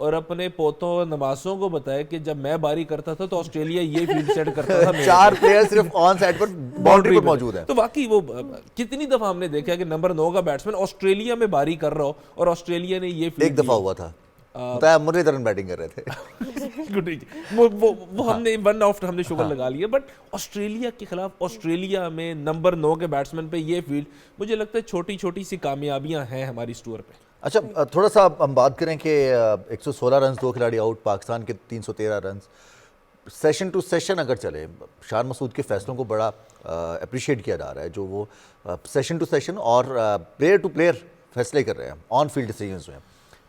اور اپنے پوتوں اور نواسوں کو بتائے کہ جب میں باری کرتا تھا تو آسٹریلیا یہ فیلڈ سیٹ کرتا تھا 4 پلیئر صرف آن سائڈ پر باؤنڈری پر موجود ہیں. تو واقعی وہ کتنی دفعہ ہم نے دیکھا کہ نمبر 9 کا بیٹسمین آسٹریلیا میں باری کر رہا ہو اور آسٹریلیا نے یہ فیلڈ ایک دفعہ ہوا تھا بتایا مرلیدرن بیٹنگ کر رہے تھے. وہ ہم نے 1 آؤٹ ہم نے شوگر لگا لیا. بٹ آسٹریلیا کے خلاف آسٹریلیا میں نمبر 9 کے بیٹسمین پہ یہ فیلڈ, مجھے لگتا ہے چھوٹی چھوٹی سی کامیابیاں ہیں ہماری اس ٹور پہ. اچھا تھوڑا سا ہم بات کریں کہ 116 رنز 2 کھلاڑی آؤٹ, پاکستان کے 313 رنز. سیشن ٹو سیشن اگر چلے, شان مسعود کے فیصلوں کو بڑا اپریشیٹ کیا جا رہا ہے, جو وہ سیشن ٹو سیشن اور پلیئر ٹو پلیئر فیصلے کر رہے ہیں, آن فیلڈ ڈیسیجنز جو ہیں,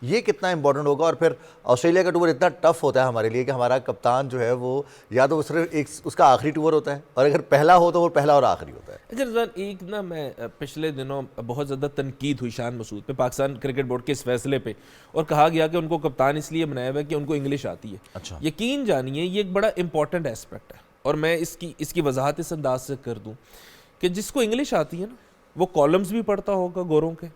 یہ کتنا امپورٹنٹ ہوگا. اور پھر آسٹریلیا کا ٹور اتنا ٹف ہوتا ہے ہمارے لیے کہ ہمارا کپتان جو ہے وہ یا تو صرف اس کا آخری ٹور ہوتا ہے, اور اگر پہلا ہو تو وہ پہلا اور آخری ہوتا ہے. اچھا رضوان, ایک نا میں پچھلے دنوں بہت زیادہ تنقید ہوئی شان مسعود پہ, پاکستان کرکٹ بورڈ کے اس فیصلے پہ, اور کہا گیا کہ ان کو کپتان اس لیے بنایا ہوا ہے کہ ان کو انگلش آتی ہے. اچھا, یقین جانیے یہ ایک بڑا امپورٹنٹ ایسپیکٹ ہے, اور میں اس کی وضاحت اس انداز سے کر دوں کہ جس کو انگلش آتی ہے نا, وہ کالمز بھی پڑھتا ہوگا گوروں کے,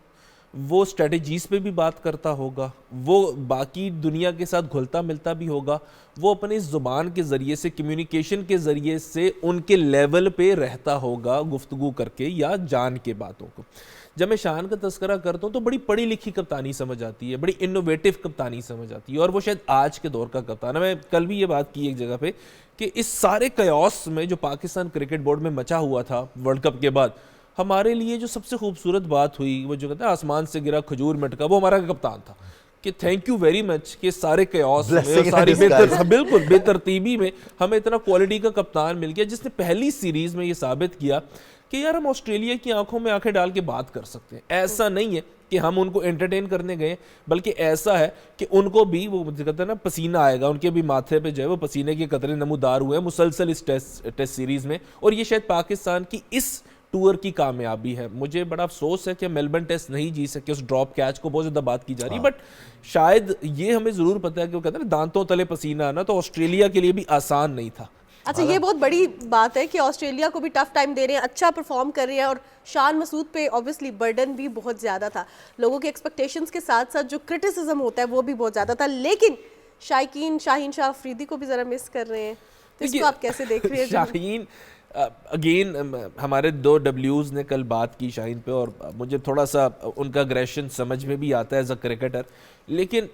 وہ اسٹریٹجیز پہ بھی بات کرتا ہوگا, وہ باقی دنیا کے ساتھ گھلتا ملتا بھی ہوگا, وہ اپنی زبان کے ذریعے سے, کمیونیکیشن کے ذریعے سے ان کے لیول پہ رہتا ہوگا, گفتگو کر کے یا جان کے باتوں کو. جب میں شان کا تذکرہ کرتا ہوں تو بڑی پڑھی لکھی کپتانی سمجھ آتی ہے, بڑی انوویٹو کپتانی سمجھ آتی ہے, اور وہ شاید آج کے دور کا کپتان ہے. میں کل بھی یہ بات کی ایک جگہ پہ کہ اس سارے کیوس میں جو پاکستان کرکٹ بورڈ میں مچا ہوا تھا ورلڈ کپ کے بعد, ہمارے لیے جو سب سے خوبصورت بات ہوئی, وہ جو کہتے ہیں آسمان سے گرا کھجور مٹکا, وہ ہمارا کپتان تھا. کہ تھینک یو ویری مچ کہ سارے کیوس میں اور ساری بالکل بے ترتیبی میں ہمیں اتنا کوالٹی کا کپتان مل گیا, جس نے پہلی سیریز میں یہ ثابت کیا کہ یار ہم آسٹریلیا کی آنکھوں میں آنکھیں ڈال کے بات کر سکتے ہیں. ایسا نہیں ہے کہ ہم ان کو انٹرٹین کرنے گئے, بلکہ ایسا ہے کہ ان کو بھی وہ کہتے ہیں نا پسینہ آئے گا, ان کے بھی ماتھے پہ جو ہے وہ پسینے کے قطرے نمودار ہوئے ہیں مسلسل اس ٹیسٹ سیریز میں. اور یہ شاید پاکستان کی اس ٹور کی کامیابی ہے. مجھے بڑا افسوس ہے کہ میلبرن ٹیسٹ نہیں جی سکے, اس ڈراپ کیچ کو بہت زیادہ بات کی جا رہی, بٹ شاید یہ ہمیں ضرور پتہ ہے کہ وہ کہتے ہیں نا دانتوں تلے پسینہ آنا, تو آسٹریلیا کے لیے بھی آسان نہیں تھا. اچھا, یہ بہت بڑی بات ہے کہ آسٹریلیا کو بھی ٹف ٹائم دے رہے ہیں, اچھا پرفارم کر رہے ہیں, اور شان مسعود پہ اوبیسلی برڈن بھی بہت زیادہ تھا, لوگوں کے ایکسپیکٹیشنز کے ساتھ ساتھ جو کرٹیسزم ہوتا ہے وہ بھی بہت زیادہ تھا. لیکن شائقین شاہین شاہ افریدی کو بھی ذرا مس کر رہے ہیں, تو اس کو آپ کیسے دیکھ رہے ہیں؟ شاہین اگین ہمارے 2 ڈبلیوز نے کل بات کی شاہین پہ, اور مجھے تھوڑا سا ان کا اگریشن سمجھ میں بھی آتا ہے ایز اے کرکٹر. لیکن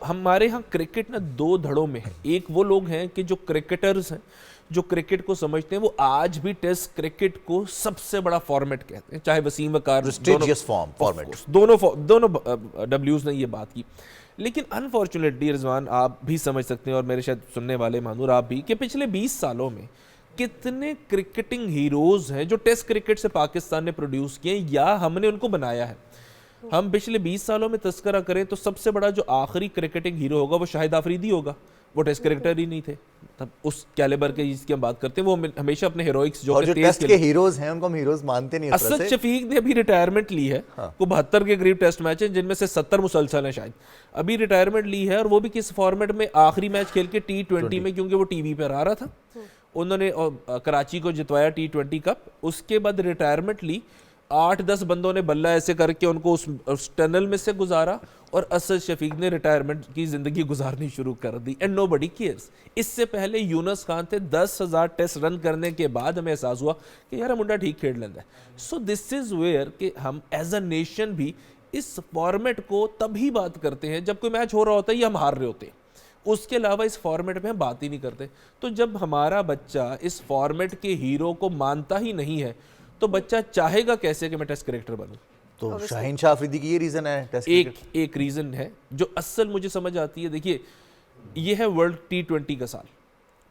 ہمارے ہاں کرکٹ نا 2 دھڑوں میں ہے. ایک وہ لوگ ہیں کہ جو کرکٹرز ہیں, جو کرکٹ کو سمجھتے ہیں, وہ آج بھی ٹیسٹ کرکٹ کو سب سے بڑا فارمیٹ کہتے ہیں, چاہے وسیم وقار, دونوں ڈبلیوز نے یہ بات کی. لیکن انفارچونیٹلی رضوان, آپ بھی سمجھ سکتے ہیں اور میرے شاید سننے والے مانور آپ بھی, کہ پچھلے 20 سالوں میں کتنے کرکٹنگ ہیروز ہیں جو ٹیسٹ کرکٹ سے پاکستان نے پروڈیوس کیے یا ہم نے ان کو بنایا ہے. ہم پچھلے 20 سالوں میں تذکرہ کریں تو سب سے بڑا جو آخری کرکٹنگ ہیرو ہوگا وہ شاہد آفریدی ہوگا. وہ ٹیسٹ کرکٹر ہی نہیں تھے تب اس کیلیبر کے جس کی ہم بات کرتے ہیں, وہ ہمیشہ اپنے ہیروئکس جو ٹیسٹ کے ہیروز ہیں ان کو ہم ہیروز مانتے نہیں. اسد شفیق نے ابھی ریٹائرمنٹ لی ہے, وہ 72 کے قریب ٹیسٹ میچ ہیں جن میں سے 70 مسلسل ہیں, شاید ابھی ریٹائرمنٹ لی ہے, اور وہ بھی کس فارمیٹ میں, آخری میچ کھیل کے T20 میں, کیونکہ وہ ٹی وی پہ آ رہا تھا. انہوں نے کراچی کو جتوایا T20 کپ, اس کے بعد ریٹائرمنٹ لی. 8-10 بندوں نے بلہ ایسے کر کے ان کو اس ٹنل میں سے گزارا, اور اسد شفیق نے ریٹائرمنٹ کی زندگی گزارنی شروع کر دی, اینڈ نو بڈی کیئرز. اس سے پہلے یونس خان تھے, 10,000 ٹیسٹ رن کرنے کے بعد ہمیں احساس ہوا کہ یار منڈا ٹھیک کھیل لینا ہے. سو دس از ویئر کہ ہم ایز اے نیشن بھی اس فارمیٹ کو تبھی بات کرتے ہیں جب کوئی میچ ہو رہا ہوتا ہے یا ہم ہار رہے ہوتے ہیں, اس کے علاوہ اس فارمیٹ میں ہم بات ہی نہیں کرتے. تو جب ہمارا بچہ اس فارمیٹ کے ہیرو کو مانتا ہی نہیں ہے تو بچہ چاہے گا کیسے کہ میں ٹیسٹ کرکٹر بنوں. تو شاہین شاہ افریدی کی یہ ریزن ہے, ایک ریزن ہے جو اصل مجھے سمجھ آتی ہے. دیکھیے یہ ہے ورلڈ T20 کا سال,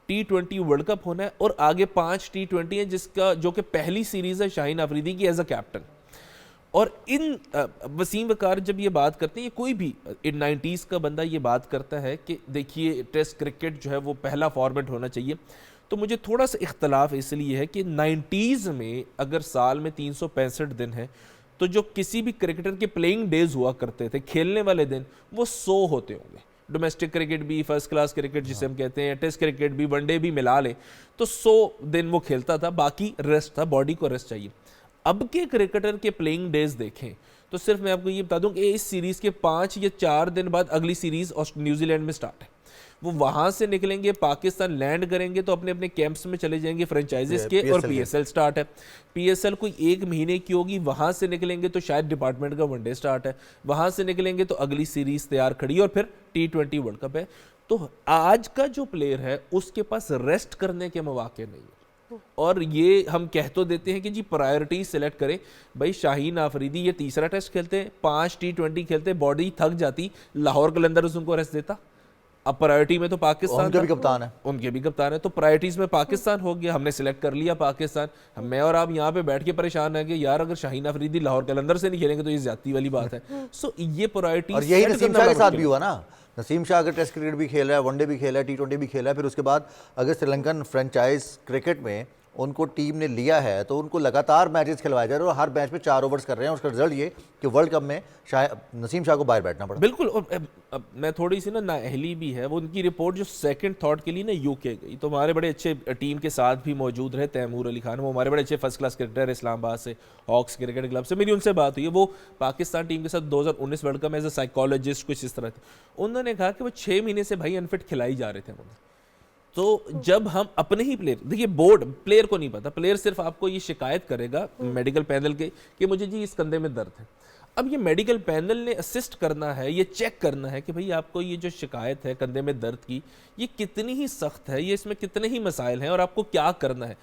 T20 ورلڈ کپ ہونا ہے, اور آگے 5 T20 ہیں جس کا جو کہ پہلی سیریز ہے شاہین افریدی کی ایز اے کیپٹن. اور ان وسیم وقار جب یہ بات کرتے ہیں, یہ کوئی بھی 90s کا بندہ یہ بات کرتا ہے کہ دیکھیے ٹیسٹ کرکٹ جو ہے وہ پہلا فارمیٹ ہونا چاہیے, تو مجھے تھوڑا سا اختلاف اس لیے ہے کہ 90s میں اگر سال میں 365 دن ہیں تو جو کسی بھی کرکٹر کے پلینگ ڈیز ہوا کرتے تھے, کھیلنے والے دن, وہ 100 ہوتے ہوں گے. ڈومیسٹک کرکٹ بھی, فرسٹ کلاس کرکٹ جسے ہم کہتے ہیں, ٹیسٹ کرکٹ بھی, ون ڈے بھی ملا لیں تو 100 دن وہ کھیلتا تھا, باقی ریسٹ تھا, باڈی کو ریسٹ چاہیے. اب کے کرکٹر کے پلینگ ڈیز دیکھیں تو صرف میں آپ کو یہ بتا دوں کہ اس سیریز کے 5 یا 4 دن بعد اگلی سیریز نیوزی لینڈ میں سٹارٹ ہے. وہ وہاں سے نکلیں گے, پاکستان لینڈ کریں گے تو اپنے اپنے کیمپس میں چلے جائیں گے فرنچائزز کے, اور پی ایس ایل سٹارٹ ہے. پی ایس ایل کوئی 1 مہینے کی ہوگی, وہاں سے نکلیں گے تو شاید ڈپارٹمنٹ کا ون ڈے سٹارٹ ہے, وہاں سے نکلیں گے تو اگلی سیریز تیار کھڑی, اور پھر T20 ورلڈ کپ ہے. تو آج کا جو پلیئر ہے اس کے پاس ریسٹ کرنے کے مواقع نہیں ہے. اور یہ ہم کہہ تو دیتے ہیں کہ جی پرائیورٹی سلیکٹ کریں. بھائی شاہین آفریدی یہ تیسرا ٹیسٹ کھیلتے ہیں, 5 T20 کھیلتے, باڈی تھک جاتی, لاہور قلندرز ان کو ریسٹ دیتا. اب پرائیورٹی میں تو پاکستان, ان کے بھی کپتان ہیں, ان کے بھی کپتان ہیں, تو پرائیورٹیز میں پاکستان ہو گیا, ہم نے سلیکٹ کر لیا پاکستان. میں اور آپ یہاں پہ بیٹھ کے پریشان ہیں کہ یار اگر شاہین آفریدی لاہور قلندر سے نہیں کھیلیں گے تو یہ زیادتی والی بات ہے. سو یہ پرائیورٹی, اور یہی نسیم شاہ کے ساتھ بھی ہوا نا. نسیم شاہ اگر ٹیسٹ کرکٹ بھی کھیل رہا ہے, ون ڈے بھی کھیلا ہے, T20 بھی کھیلا ہے, پھر اس کے بعد اگر سری لنکن فرنچائز کرکٹ میں ان کو ٹیم نے لیا ہے تو ان کو لگاتار میچز کھلوائے جا رہے ہیں, اور ہر میچ میں 4 اوورز کر رہے ہیں. اس کا رزلٹ یہ کہ ورلڈ کپ میں نسیم شاہ کو باہر بیٹھنا پڑا. بالکل. اور میں تھوڑی سی نا نااہلی بھی ہے, وہ ان کی رپورٹ جو سیکنڈ تھاٹ کے لیے نا UK گئی, تو ہمارے بڑے اچھے ٹیم کے ساتھ بھی موجود رہے تیمور علی خان, وہ ہمارے بڑے اچھے فرسٹ کلاس کرکٹر اسلام آباد سے, ہاکس کرکٹ کلب سے. میری ان سے بات ہوئی ہے, وہ پاکستان ٹیم کے ساتھ 2019 ورلڈ کپ میں ایز اے سائیکالوجسٹ کچھ اس طرح تھے. انہوں نے کہا کہ وہ 6 مہینے سے بھائی انفٹ کھلائی جا رہے تھے انہوں. تو جب ہم اپنے ہی پلیئر, دیکھیے بورڈ پلیئر کو نہیں پتا, پلیئر صرف آپ کو یہ شکایت کرے گا میڈیکل پینل کے کہ مجھے جی اس کندھے میں درد ہے. اب یہ میڈیکل پینل نے اسسٹ کرنا ہے, یہ چیک کرنا ہے کہ بھئی آپ کو یہ جو شکایت ہے کندھے میں درد کی, یہ کتنی ہی سخت ہے, یہ اس میں کتنے ہی مسائل ہیں, اور آپ کو کیا کرنا ہے.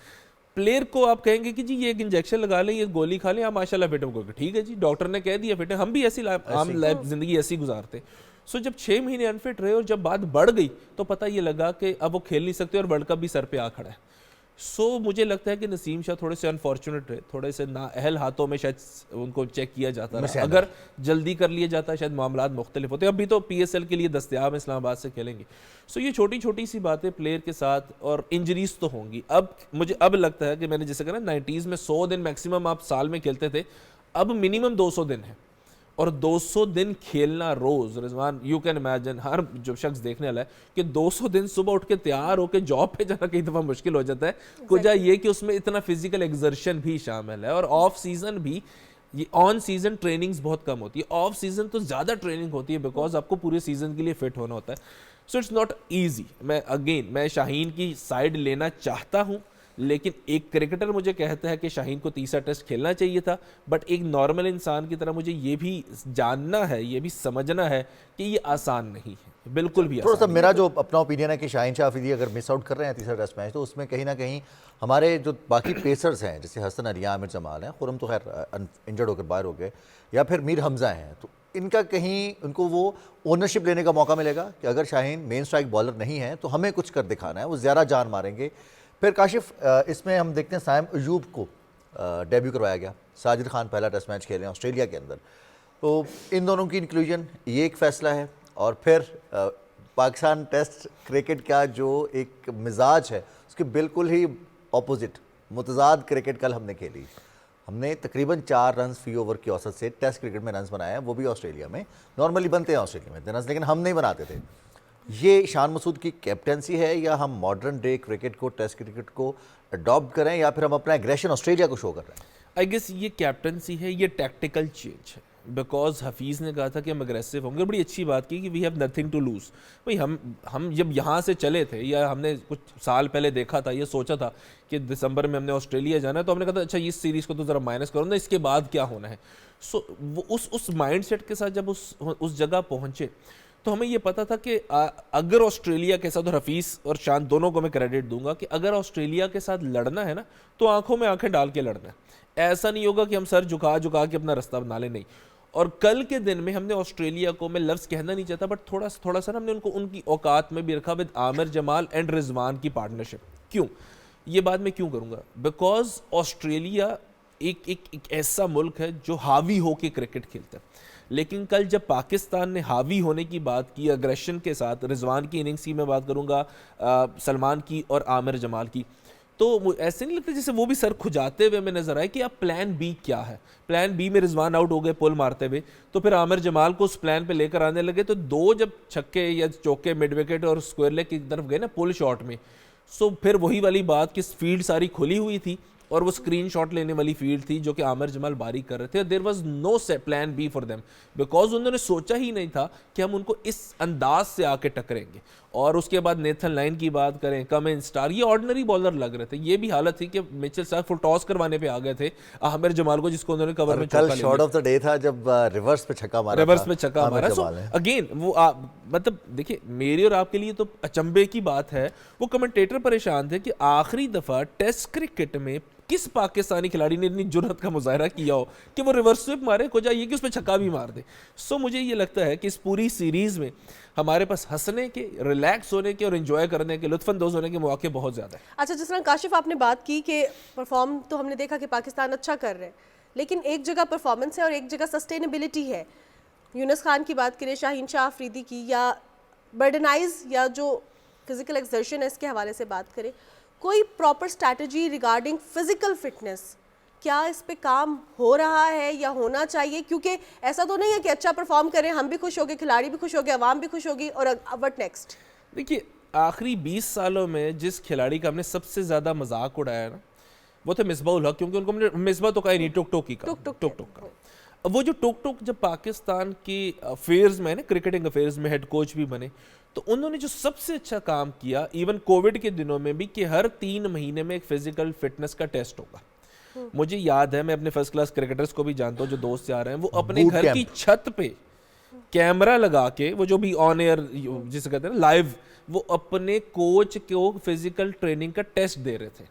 پلیئر کو آپ کہیں گے کہ جی یہ ایک انجیکشن لگا لیں, یہ گولی کھا لیں, آپ ماشاءاللہ فٹ ہو گے, ٹھیک ہے جی ڈاکٹر نے کہہ دیا فٹ ہے, ہم بھی ایسی عام زندگی ایسی گزارتے. سو جب 6 مہینے انفٹ رہے اور جب بات بڑھ گئی تو پتہ یہ لگا کہ اب وہ کھیل نہیں سکتے اور ورلڈ کپ بھی سر پہ آ کھڑا ہے. سو مجھے لگتا ہے کہ نسیم شاہ تھوڑے سے انفارچونیٹ رہے, تھوڑے سے نااہل ہاتھوں میں شاید ان کو چیک کیا جاتا رہا. اگر جلدی کر لیا جاتا شاید معاملات مختلف ہوتے. اب بھی تو PSL کے لیے دستیاب اسلام آباد سے کھیلیں گے. سو یہ چھوٹی چھوٹی سی باتیں پلیئر کے ساتھ, اور انجریز تو ہوں گی. اب مجھے اب لگتا ہے کہ میں نے جیسے کہا نا 90s میں 100 دن میکسیمم آپ سال میں کھیلتے تھے, اب منیمم 200 دن ہے. اور 200 دن کھیلنا روز, رضوان یو کین امیجن, ہر جو شخص دیکھنے والا ہے کہ 200 دن صبح اٹھ کے تیار ہو کے جاب پہ جانا کئی دفعہ مشکل ہو جاتا ہے. کجا یہ کہ اس میں اتنا فزیکل ایگزرشن بھی شامل ہے, اور آف سیزن بھی. یہ آن سیزن ٹریننگز بہت کم ہوتی ہے, آف سیزن تو زیادہ ٹریننگ ہوتی ہے, بیکاز آپ کو پورے سیزن کے لیے فٹ ہونا ہوتا ہے. So it's not easy. میں شاہین کی سائڈ لینا چاہتا ہوں, لیکن ایک کرکٹر مجھے کہتا ہے کہ شاہین کو تیسرا ٹیسٹ کھیلنا چاہیے تھا, بٹ ایک نارمل انسان کی طرح مجھے یہ بھی جاننا ہے, یہ بھی سمجھنا ہے کہ یہ آسان نہیں ہے, بالکل بھی تھوڑا سا میرا جو اپنا اوپینین ہے کہ شاہین شاہ آفریدی اگر مس آؤٹ کر رہے ہیں تیسرا ٹیسٹ میچ, تو اس میں کہیں نہ کہیں ہمارے جو باقی پیسرز ہیں جیسے حسن علی, عامر جمال ہیں, خرم تو خیر انجرڈ ہو کر باہر ہو گئے, یا پھر میر حمزہ ہیں, تو ان کا کہیں ان کو وہ اونرشپ لینے کا موقع ملے گا کہ اگر شاہین مین سٹرائک بالر نہیں ہے تو ہمیں کچھ کر دکھانا ہے, وہ زیادہ جان ماریں گے. پھر کاشف اس میں ہم دیکھتے ہیں سائم ایوب کو ڈیبیو کروایا گیا, ساجد خان پہلا ٹیسٹ میچ کھیلے ہیں آسٹریلیا کے اندر, تو ان دونوں کی انکلوژن یہ ایک فیصلہ ہے. اور پھر پاکستان ٹیسٹ کرکٹ کا جو ایک مزاج ہے اس کے بالکل ہی اپوزٹ متضاد کرکٹ کل ہم نے کھیلی. ہم نے تقریباً 4 رنز فی اوور کی اوسط سے ٹیسٹ کرکٹ میں رنز بنائے ہیں, وہ بھی آسٹریلیا میں. نارملی بنتے ہیں آسٹریلیا میں رنز, لیکن ہم نہیں بناتے تھے. یہ شان مسعود کی کیپٹنسی ہے, یا ہم ماڈرن ڈے کرکٹ کو, ٹیسٹ کرکٹ کو اڈاپٹ کریں, یا پھر ہم اپنا ایگریشن آسٹریلیا کو شو کر رہے ہیں؟ آئی گیس یہ کیپٹنسی ہے, یہ ٹیکٹیکل چینج ہے, بیکاز حفیظ نے کہا تھا کہ ہم اگریسو ہوں گے. بڑی اچھی بات کی کہ we have nothing to lose. بھائی ہم جب یہاں سے چلے تھے, یا ہم نے کچھ سال پہلے دیکھا تھا, یہ سوچا تھا کہ دسمبر میں ہم نے آسٹریلیا جانا ہے, تو ہم نے کہا تھا اچھا اس سیریز کو تو ذرا مائنس کرو نا, اس کے بعد کیا ہونا ہے. سو وہ اس مائنڈ سیٹ کے ساتھ جب اس جگہ پہنچے تو ہمیں یہ پتا تھا کہ اگر آسٹریلیا کے ساتھ, اور حفیظ اور شان دونوں کو میں کریڈٹ دوں گا, کہ اگر آسٹریلیا کے ساتھ لڑنا ہے نا تو آنکھوں میں آنکھیں ڈال کے لڑنا ہے. ایسا نہیں ہوگا کہ ہم سر جھکا کے اپنا رستہ بنا لیں, نہیں. اور کل کے دن میں ہم نے آسٹریلیا کو, میں لفظ کہنا نہیں چاہتا, بٹ تھوڑا سا ہم نے ان کی اوقات میں بھی رکھا ود عامر جمال اینڈ رضوان کی پارٹنرشپ. کیوں یہ بات میں کیوں کروں گا؟ بیکاز آسٹریلیا ایک ایسا ملک ہے جو حاوی ہو کے کرکٹ کھیلتا ہے, لیکن کل جب پاکستان نے حاوی ہونے کی بات کی اگریشن کے ساتھ, رضوان کی اننگز کی میں بات کروں گا, سلمان کی اور عامر جمال کی, تو ایسے نہیں لگتا جیسے وہ بھی سر کھجاتے ہوئے میں نظر آئے کہ اب پلان بی کیا ہے. پلان بی میں رضوان آؤٹ ہو گئے پول مارتے ہوئے, تو پھر عامر جمال کو اس پلان پہ لے کر آنے لگے, تو 2 جب چھکے یا چوکے مڈ وکٹ اور اسکوائر لیگ کی طرف گئے نا پول شاٹ میں, سو پھر وہی والی بات کہ فیلڈ ساری کھلی ہوئی تھی, اور وہ اسکرین شاٹ لینے والی فیلڈ تھی جو کہ عامر جمال باری کر رہے تھے. There was no plan be for them, because انہوں نے سوچا ہی نہیں تھا کہ ہم ان کو اس انداز سے آ کے ٹکریں گے. اور اس کے بعد نیتھن لائن کی بات کریں, کمن اسٹار, یہ آرڈنری بالر لگ رہے تھے. یہ بھی حالت تھی کہ میچل سٹارک فل ٹاس کروانے پہ آ گئے تھے عامر جمال کو, جس کو انہوں نے کور میں کل شارٹ آف دا ڈے تھا جب ریورس پہ چھکا مارا, ریورس پہ چھکا مارا. سو اگین وہ مطلب دیکھیں میری اور آپ کے لیے تو اچنبے کی بات ہے, وہ کمنٹیٹر پریشان تھے کہ آخری دفعہ ٹیسٹ کرکٹ میں کس پاکستانی کھلاڑی نے اتنی جرأت کا مظاہرہ کیا ہو کہ وہ ریورس سویپ مارے, کو جائے کہ اس پہ چھکا بھی مار دے. سو مجھے یہ لگتا ہے کہ اس پوری سیریز میں ہمارے پاس ہنسنے کے, ریلیکس ہونے کے اور انجوائے کرنے کے, لطف اندوز ہونے کے مواقع بہت زیادہ ہیں. اچھا, جس طرح کاشف آپ نے بات کی کہ پرفارم تو ہم نے دیکھا کہ پاکستان اچھا کر رہے ہیں, لیکن ایک جگہ پرفارمنس ہے اور ایک جگہ سسٹینیبلٹی ہے. یونس خان کی بات کریں, شاہین شاہ آفریدی کی, یا برڈنائز یا جو فزیکل ایکسرشن ہے اس کے حوالے سے بات کریں, کوئی proper strategy regarding physical fitness کیا اس پہ کام ہو رہا ہے یا ہونا چاہیے؟ کیونکہ ایسا تو نہیں ہے کہ اچھا پرفارم کریں, ہم بھی خوش ہو گئے, کھلاڑی بھی خوش ہو گئے, عوام بھی خوش ہوگی, اور وٹ نیکسٹ؟ دیکھیے آخری 20 سالوں میں جس کھلاڑی کا ہم نے سب سے زیادہ مذاق اڑایا نا, وہ تھے مصباح الحق, کیونکہ ان کو مصباح تو کہا نہیں, ٹک ٹوکی کا, ٹک ٹک کا. وہ جو ٹک ٹک جب پاکستان کی افیئرز میں نا, کرکٹنگ افیئرز میں ہیڈ کوچ بھی بنے, تو انہوں نے جو سب سے اچھا کام کیا ایون کووڈ کے دنوں میں بھی, کہ ہر 3 مہینے میں ایک فزیکل فٹنس کا ٹیسٹ ہوگا. مجھے یاد ہے, میں اپنے فرسٹ کلاس کرکٹرز کو بھی جانتا ہوں جو دوست سے آ رہے ہیں, وہ اپنے گھر کی چھت پہ کیمرہ لگا کے, وہ جو بھی آن ایئر جسے کہتے ہیں نا لائیو, وہ اپنے کوچ کو فزیکل ٹریننگ کا ٹیسٹ دے رہے تھے.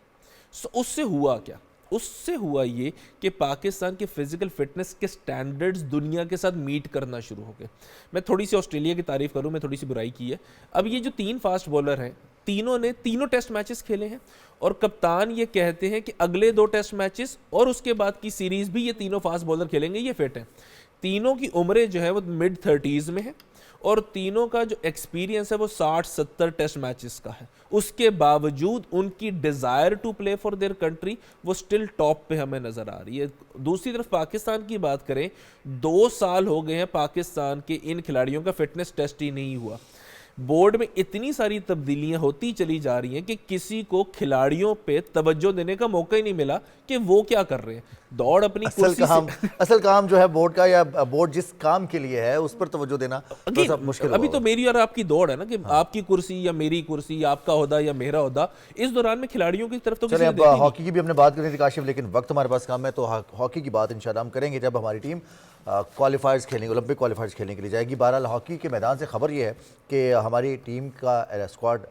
سو اس سے ہوا کیا؟ اس سے ہوا یہ کہ پاکستان کے فزیکل فٹنس کے سٹینڈرڈز دنیا کے ساتھ میٹ کرنا شروع ہو گئے. میں تھوڑی سی آسٹریلیا کی تعریف کروں, میں تھوڑی سی برائی کی ہے. اب یہ جو 3 فاسٹ بولر ہیں, تینوں نے تینوں ٹیسٹ میچز کھیلے ہیں, اور کپتان یہ کہتے ہیں کہ اگلے 2 ٹیسٹ میچز اور اس کے بعد کی سیریز بھی یہ تینوں فاسٹ بولر کھیلیں گے, یہ فٹ ہیں. تینوں کی عمریں جو ہے وہ مڈ 30s میں ہیں, اور تینوں کا جو ایکسپیرینس ہے وہ 60-70 ٹیسٹ میچز کا ہے. اس کے باوجود ان کی desire to play for their country وہ سٹل ٹاپ پہ ہمیں نظر آ رہی ہے. دوسری طرف پاکستان کی بات کریں, 2 سال ہو گئے ہیں پاکستان کے ان کھلاڑیوں کا فٹنس ٹیسٹ ہی نہیں ہوا. بورڈ میں اتنی ساری تبدیلیاں ہوتی چلی جا رہی ہیں کہ کسی کو کھلاڑیوں پہ توجہ دینے کا موقع ہی نہیں ملا کہ وہ کیا کر رہے ہیں. دوڑ اپنی اصل کام جو ہے بورڈ کا, یا بورڈ جس کام کے لیے ہے اس پر توجہ دینا مشکل. ابھی تو میری اور آپ کی دوڑ ہے نا, کہ آپ کی کرسی یا میری کرسی, یا آپ کا عہدہ یا میرا عہدہ. اس دوران میں کھلاڑیوں کی طرف تو چلیں, اب ہاکی کی بھی ہم نے بات کرنی تھی کاشف, لیکن وقت ہمارے پاس کم ہے, تو ہاکی کی بات انشاءاللہ ہم کریں گے جب ہماری ٹیم کوالیفائرز کھیلیں گے, اولمپک کوالیفائرز کھیلنے کے لیے جائے گی. بہرحال ہاکی کے میدان سے خبر یہ ہے کہ ہماری ٹیم کا اسکواڈ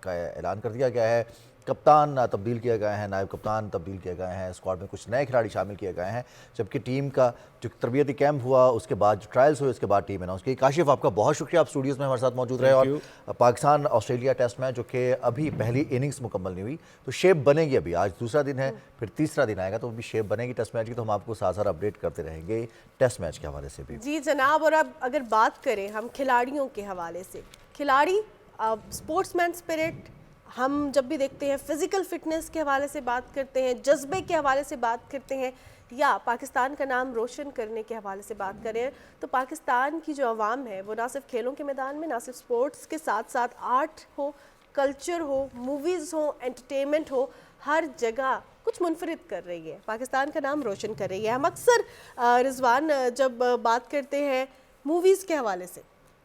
کا اعلان کر دیا گیا ہے. کپتان تبدیل کیے گئے ہیں, نائب کپتان تبدیل کیے گئے ہیں, اسکواڈ میں کچھ نئے کھلاڑی شامل کیے گئے ہیں, جبکہ ٹیم کا جو تربیتی کیمپ ہوا اس کے بعد جو ٹرائلز ہوئے اس کے بعد ٹیم اناؤنس کی. کاشف آپ کا بہت شکریہ, آپ اسٹوڈیوز میں ہمارے ساتھ موجود رہے. اور پاکستان آسٹریلیا ٹیسٹ میں جو کہ ابھی پہلی اننگز مکمل نہیں ہوئی, تو شیپ بنے گی. ابھی آج دوسرا دن ہے, پھر تیسرا دن آئے گا, تو ابھی شیپ بنے گی ٹیسٹ میچ کی, تو ہم آپ کو ساتھ ساتھ اپڈیٹ کرتے رہیں گے ٹیسٹ میچ کے حوالے سے بھی. جی جناب, اور اب اگر بات کریں ہم کھلاڑیوں کے حوالے سے, کھلاڑی اسپورٹس مین اسپرٹ ہم جب بھی دیکھتے ہیں, فزیکل فٹنس کے حوالے سے بات کرتے ہیں, جذبے کے حوالے سے بات کرتے ہیں, یا پاکستان کا نام روشن کرنے کے حوالے سے بات کریں, تو پاکستان کی جو عوام ہے وہ نہ صرف کھیلوں کے میدان میں, نہ صرف اسپورٹس کے ساتھ ساتھ آرٹ ہو, کلچر ہو, موویز ہو, انٹرٹینمنٹ ہو, ہر جگہ کچھ منفرد کر رہی ہے, پاکستان کا نام روشن کر رہی ہے. ہم اکثر رضوان جب بات کرتے ہیں موویز کے حوالے سے,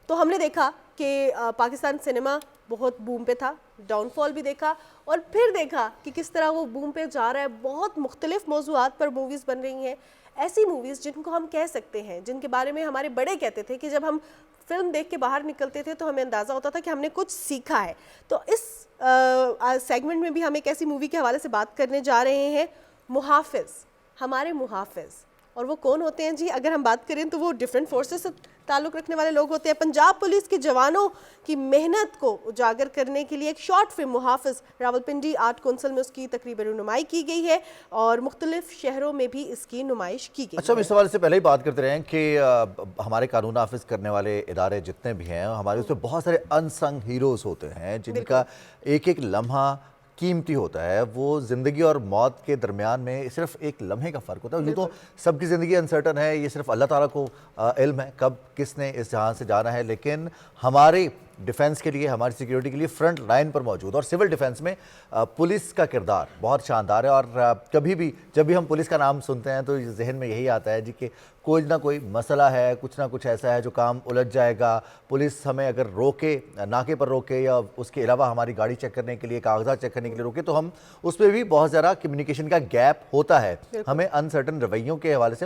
تو ہم نے دیکھا کہ پاکستان سنیما بہت بوم پہ تھا, ڈاؤن فال بھی دیکھا, اور پھر دیکھا کہ کس طرح وہ بوم پہ جا رہا ہے. بہت مختلف موضوعات پر موویز بن رہی ہیں, ایسی موویز جن کو ہم کہہ سکتے ہیں, جن کے بارے میں ہمارے بڑے کہتے تھے کہ جب ہم فلم دیکھ کے باہر نکلتے تھے تو ہمیں اندازہ ہوتا تھا کہ ہم نے کچھ سیکھا ہے. تو اس سیگمنٹ میں بھی ہم ایک ایسی مووی کے حوالے سے بات کرنے جا رہے ہیں, محافظ. ہمارے محافظ, اور وہ کون ہوتے ہیں جی؟ اگر ہم بات کریں تو وہ ڈیفرنٹ فورسز سے تعلق رکھنے والے لوگ ہوتے ہیں. پنجاب پولیس کے جوانوں کی محنت کو اجاگر کرنے کے لیے ایک شارٹ فلم محافظ راولپنڈی آرٹ کونسل میں اس کی تقریباً رونمائی کی گئی ہے, اور مختلف شہروں میں بھی اس کی نمائش کی گئی. اچھا, ہم اس حوالے سے پہلے ہی بات کرتے رہے ہیں کہ ہمارے قانون نافذ کرنے والے ادارے جتنے بھی ہیں, ہمارے اس میں بہت سارے انسنگ ہیروز ہوتے ہیں جن کا ایک ایک لمحہ قیمتی ہوتا ہے. وہ زندگی اور موت کے درمیان میں صرف ایک لمحے کا فرق ہوتا ہے. یہ تو سب کی زندگی انسرٹن ہے, یہ صرف اللہ تعالیٰ کو علم ہے کب کس نے اس جہاں سے جانا ہے, لیکن ہمارے ڈیفینس کے لیے, ہماری سیکیورٹی کے لیے فرنٹ لائن پر موجود. اور سول ڈیفینس میں پولیس کا کردار بہت شاندار ہے. اور کبھی بھی جب بھی ہم پولیس کا نام سنتے ہیں تو ذہن میں یہی آتا ہے جی کہ کوئی نہ کوئی مسئلہ ہے, کچھ نہ کچھ ایسا ہے جو کام الجھ جائے گا. پولیس ہمیں اگر روکے, ناکے پر روکے, یا اس کے علاوہ ہماری گاڑی چیک کرنے کے لیے, کاغذات چیک کرنے کے لیے روکے, تو ہم اس پہ بھی بہت زیادہ کمیونیکیشن کا گیپ ہوتا ہے. ہمیں انسرٹن رویوں کے حوالے سے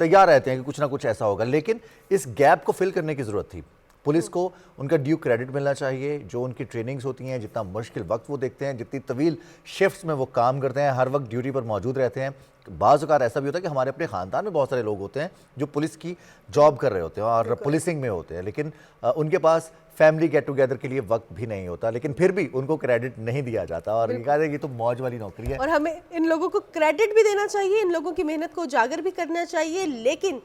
تیار رہتے ہیں کہ کچھ نہ کچھ ایسا ہوگا, لیکن اس گیپ کو فل کرنے کی ضرورت تھی. پولیس کو ان کا ڈیو کریڈٹ ملنا چاہیے. جو ان کی ٹریننگز ہوتی ہیں, جتنا مشکل وقت وہ دیکھتے ہیں, جتنی طویل شفٹس میں وہ کام کرتے ہیں, ہر وقت ڈیوٹی پر موجود رہتے ہیں. بعض اوقات ایسا بھی ہوتا ہے کہ ہمارے اپنے خاندان میں بہت سارے لوگ ہوتے ہیں جو پولیس کی جاب کر رہے ہوتے ہیں اور پولیسنگ میں ہوتے ہیں, لیکن ان کے پاس فیملی گیٹ ٹوگیدر کے لیے وقت بھی نہیں ہوتا, لیکن پھر بھی ان کو کریڈٹ نہیں دیا جاتا. اور یہ کہا جائے کہ یہ تو موج والی نوکری ہے, اور ہمیں ان لوگوں کو کریڈٹ بھی دینا چاہیے, ان لوگوں کی محنت کو اجاگر بھی کرنا چاہیے. لیکن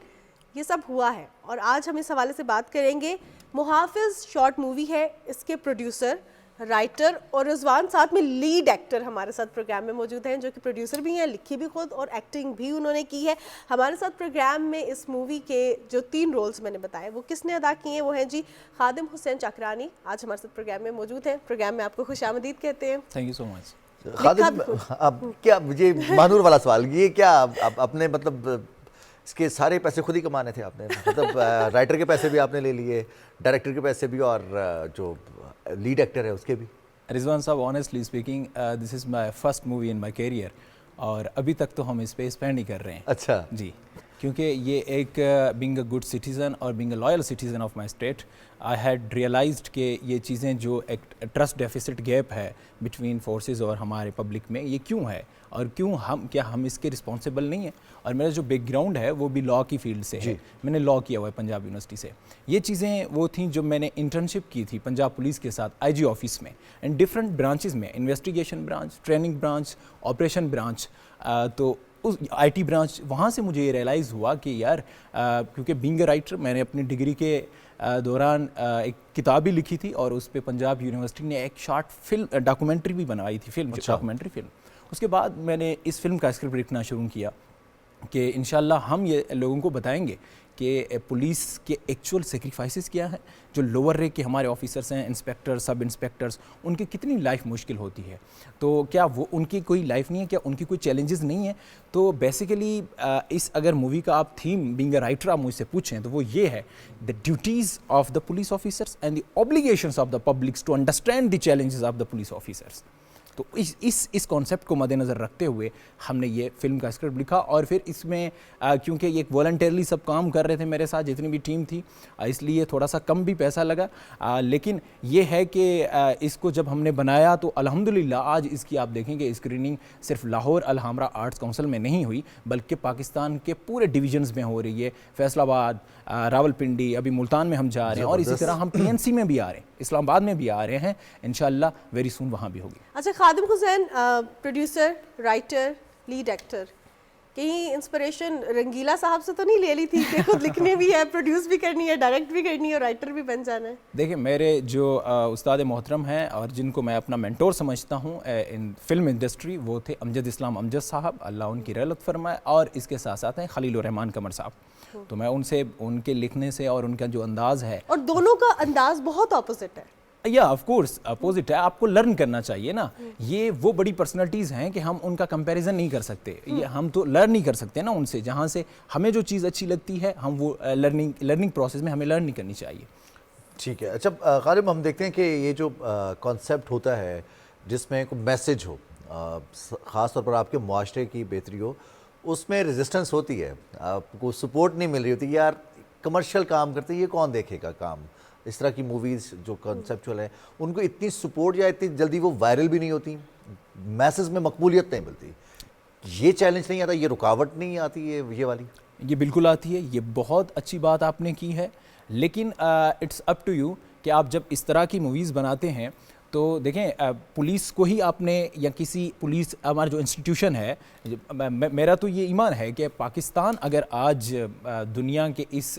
یہ سب ہوا ہے, اور آج ہم اس حوالے سے بات کریں گے. محافظ شارٹ مووی ہے, اس کے پروڈیوسر, رائٹر اور رضوان ساتھ میں لیڈ ایکٹر ہمارے ساتھ پروگرام میں موجود ہیں, جو کہ پروڈیوسر بھی ہیں, لکھی بھی خود اور ایکٹنگ بھی انہوں نے کی ہے. ہمارے ساتھ پروگرام میں اس مووی کے جو 3 رولز میں نے بتائے وہ کس نے ادا کیے ہیں, وہ ہیں جی خادم حسین چکرانی, آج ہمارے ساتھ پروگرام میں موجود ہیں. پروگرام میں آپ کو خوش آمدید کہتے ہیں. تھینک یو سو مچ. خادم, اب کیا مجھے مانور والا سوال, یہ کیا اپنے مطلب اس کے سارے پیسے خود ہی کمانے تھے آپ نے, مطلب رائٹر کے پیسے بھی آپ نے لے لیے, ڈائریکٹر کے پیسے بھی, اور جو لیڈ ایکٹر ہے اس کے بھی؟ Rizwan sahab, honestly speaking this is my first movie in my career, اور ابھی تک تو ہم اس پہ اسپینڈ ہی کر رہے ہیں. اچھا جی, کیونکہ یہ ایک بینگ اے گڈ سٹیزن اور being a loyal citizen of my state, I had realized کہ یہ چیزیں جو ایک ٹرسٹ ڈیفیسٹ گیپ ہے بٹوین فورسز اور ہمارے پبلک میں, یہ کیوں ہے, اور کیوں ہم اس کے رسپانسیبل نہیں ہیں. اور میرا جو بیک گراؤنڈ ہے وہ بھی لاء کی فیلڈ سے ہے, میں نے لاء کیا ہوا ہے پنجاب یونیورسٹی سے. یہ چیزیں وہ تھیں جو میں نے انٹرنشپ کی تھی پنجاب پولیس کے ساتھ آئی جی آفس میں, اینڈ ڈفرینٹ برانچز میں, investigation branch, training branch, operation branch, تو اس آئی ٹی برانچ. وہاں سے مجھے یہ ریئلائز ہوا کہ یار, کیونکہ بینگ اے رائٹر, میں نے اپنی ڈگری کے دوران ایک کتاب بھی لکھی تھی, اور اس پہ پنجاب یونیورسٹی نے ایک شارٹ فلم ڈاکومنٹری بھی بنوائی تھی, ڈاکومنٹری فلم. اس کے بعد میں نے اس فلم کا اسکرپٹ لکھنا شروع کیا کہ انشاءاللہ ہم یہ لوگوں کو بتائیں گے کہ پولیس کے ایکچوئل سیکریفائسز کیا ہیں, جو لوور رینک کے ہمارے آفیسرس ہیں, انسپیکٹر, سب انسپیکٹرز, ان کی کتنی لائف مشکل ہوتی ہے. تو کیا وہ ان کی کوئی لائف نہیں ہے, کیا ان کی کوئی چیلنجز نہیں ہیں. تو بیسیکلی اس اگر مووی کا آپ تھیم بینگ اے رائٹر آپ مجھ سے پوچھیں تو وہ یہ ہے, the duties of the police officers and the obligations of the publics to understand the challenges of the police officers. تو اس کانسیپٹ کو مد نظر رکھتے ہوئے ہم نے یہ فلم کا اسکرپٹ لکھا. اور پھر اس میں کیونکہ یہ ایک والنٹیرلی سب کام کر رہے تھے میرے ساتھ جتنی بھی ٹیم تھی, اس لیے تھوڑا سا کم بھی پیسہ لگا, لیکن یہ ہے کہ اس کو جب ہم نے بنایا تو الحمدللہ آج اس کی آپ دیکھیں کہ اسکریننگ صرف لاہور الحمرا آرٹس کونسل میں نہیں ہوئی, بلکہ پاکستان کے پورے ڈویژنز میں ہو رہی ہے. فیصل آباد, راول پنڈی, ابھی ملتان میں ہم جا رہے ہیں, اور اسی طرح ہم پی این سی میں بھی آ رہے ہیں, اسلام آباد میں بھی آ رہے ہیں, انشاءاللہ ویری سون وہاں بھی ہوگی. اچھا Khadim Hussain, producer, writer, lead actor, کہیں انسپریشن رنگیلا صاحب سے تو نہیں لے لی تھی کہ خود لکھنے بھی ہے, پروڈیوس بھی کرنی ہے, ڈائریکٹ بھی کرنی ہے, اور رائٹر بھی بن جانا ہے؟ دیکھیں, میرے جو استاد محترم ہیں اور جن کو میں اپنا مینٹور سمجھتا ہوں ان فلم انڈسٹری, وہ تھے امجد اسلام امجد صاحب, اللہ ان کی رحمت فرمائے, اور اس کے ساتھ ساتھ ہیں خلیل الرحمان قمر صاحب. تو میں ان کے لکھنے سے اور ان کا جو انداز ہے, اور دونوں کا انداز بہت اپوزٹ ہے. یا آف کورس اپوزٹ ہے, آپ کو لرن کرنا چاہیے نا. یہ وہ بڑی پرسنالٹیز ہیں کہ ہم ان کا کمپیریزن نہیں کر سکتے, یہ ہم تو لرن نہیں کر سکتے نا ان سے. جہاں سے ہمیں جو چیز اچھی لگتی ہے ہم وہ لرننگ پروسیس میں ہمیں لرن نہیں کرنی چاہیے. ٹھیک ہے. اچھا غالب, ہم دیکھتے ہیں کہ یہ جو کانسیپٹ ہوتا ہے جس میں کوئی میسج ہو, خاص طور پر آپ کے معاشرے کی بہتری ہو, اس میں ریزسٹنس ہوتی ہے, آپ کو سپورٹ نہیں مل رہی ہوتی. یار کمرشل کام کرتے یہ کون دیکھے گا کام, اس طرح کی موویز جو کنسیپچول ہیں ان کو اتنی سپورٹ یا اتنی جلدی وہ وائرل بھی نہیں ہوتی, میسز میں مقبولیت نہیں ملتی. یہ چیلنج نہیں آتا, یہ رکاوٹ نہیں آتی ہے یہ والی؟ یہ بالکل آتی ہے, یہ بہت اچھی بات آپ نے کی ہے, لیکن اٹس اپ ٹو یو کہ آپ جب اس طرح کی موویز بناتے ہیں تو دیکھیں, پولیس کو ہی آپ نے, یا کسی پولیس ہمارا جو انسٹیٹیوشن ہے, میرا تو یہ ایمان ہے کہ پاکستان اگر آج دنیا کے اس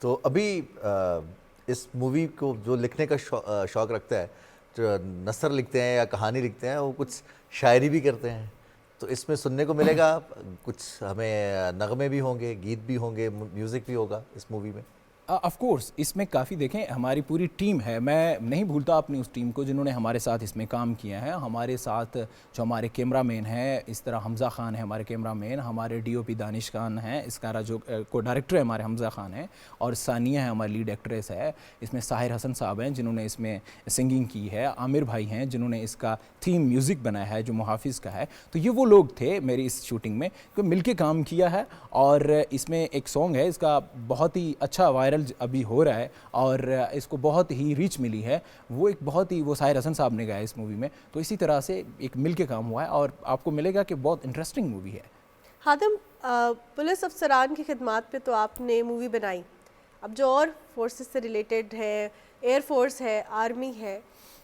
تو ابھی اس مووی کو جو لکھنے کا شوق رکھتا ہے، جو نثر لکھتے ہیں یا کہانی لکھتے ہیں، وہ کچھ شاعری بھی کرتے ہیں، تو اس میں سننے کو ملے گا کچھ، ہمیں نغمے بھی ہوں گے، گیت بھی ہوں گے، میوزک بھی ہوگا اس مووی میں؟ آف کورس اس میں کافی دیکھیں ہماری پوری ٹیم ہے، میں نہیں بھولتا اپنی اس ٹیم کو جنہوں نے ہمارے ساتھ اس میں کام کیا ہے. ہمارے ساتھ جو ہمارے کیمرہ مین ہیں، اس طرح حمزہ خان ہے ہمارے کیمرہ مین، ہمارے ڈی او پی دانش خان ہیں، اس کا جو کو ڈائریکٹر ہے ہمارے حمزہ خان ہیں، اور ثانیہ ہے ہماری لیڈ ایکٹریس ہے. اس میں ساحر حسن صاحب ہیں جنہوں نے اس میں سنگنگ کی ہے، عامر بھائی ہیں جنہوں نے اس کا تھیم میوزک بنایا ہے جو محافظ کا ہے. تو یہ وہ لوگ تھے میری اس شوٹنگ میں کہ مل کے کام کیا ہے. اور اس میں ایک سانگ ہے، اس کا بہت ہی اچھا وائرل ابھی ہو رہا ہے اور اس کو بہت ہی ریچ ملی ہے. وہ ایک بہت ہی، وہ ساحر حسن صاحب نے گایا اس مووی میں. تو اسی طرح سے ایک مل کے کام ہوا ہے اور آپ کو ملے گا کہ بہت انٹرسٹنگ مووی ہے. خادم، پولیس افسران کی خدمات پہ تو آپ نے مووی بنائی، اب جو اور فورسز سے ریلیٹڈ ہے، ایئر فورس ہے، آرمی ہے،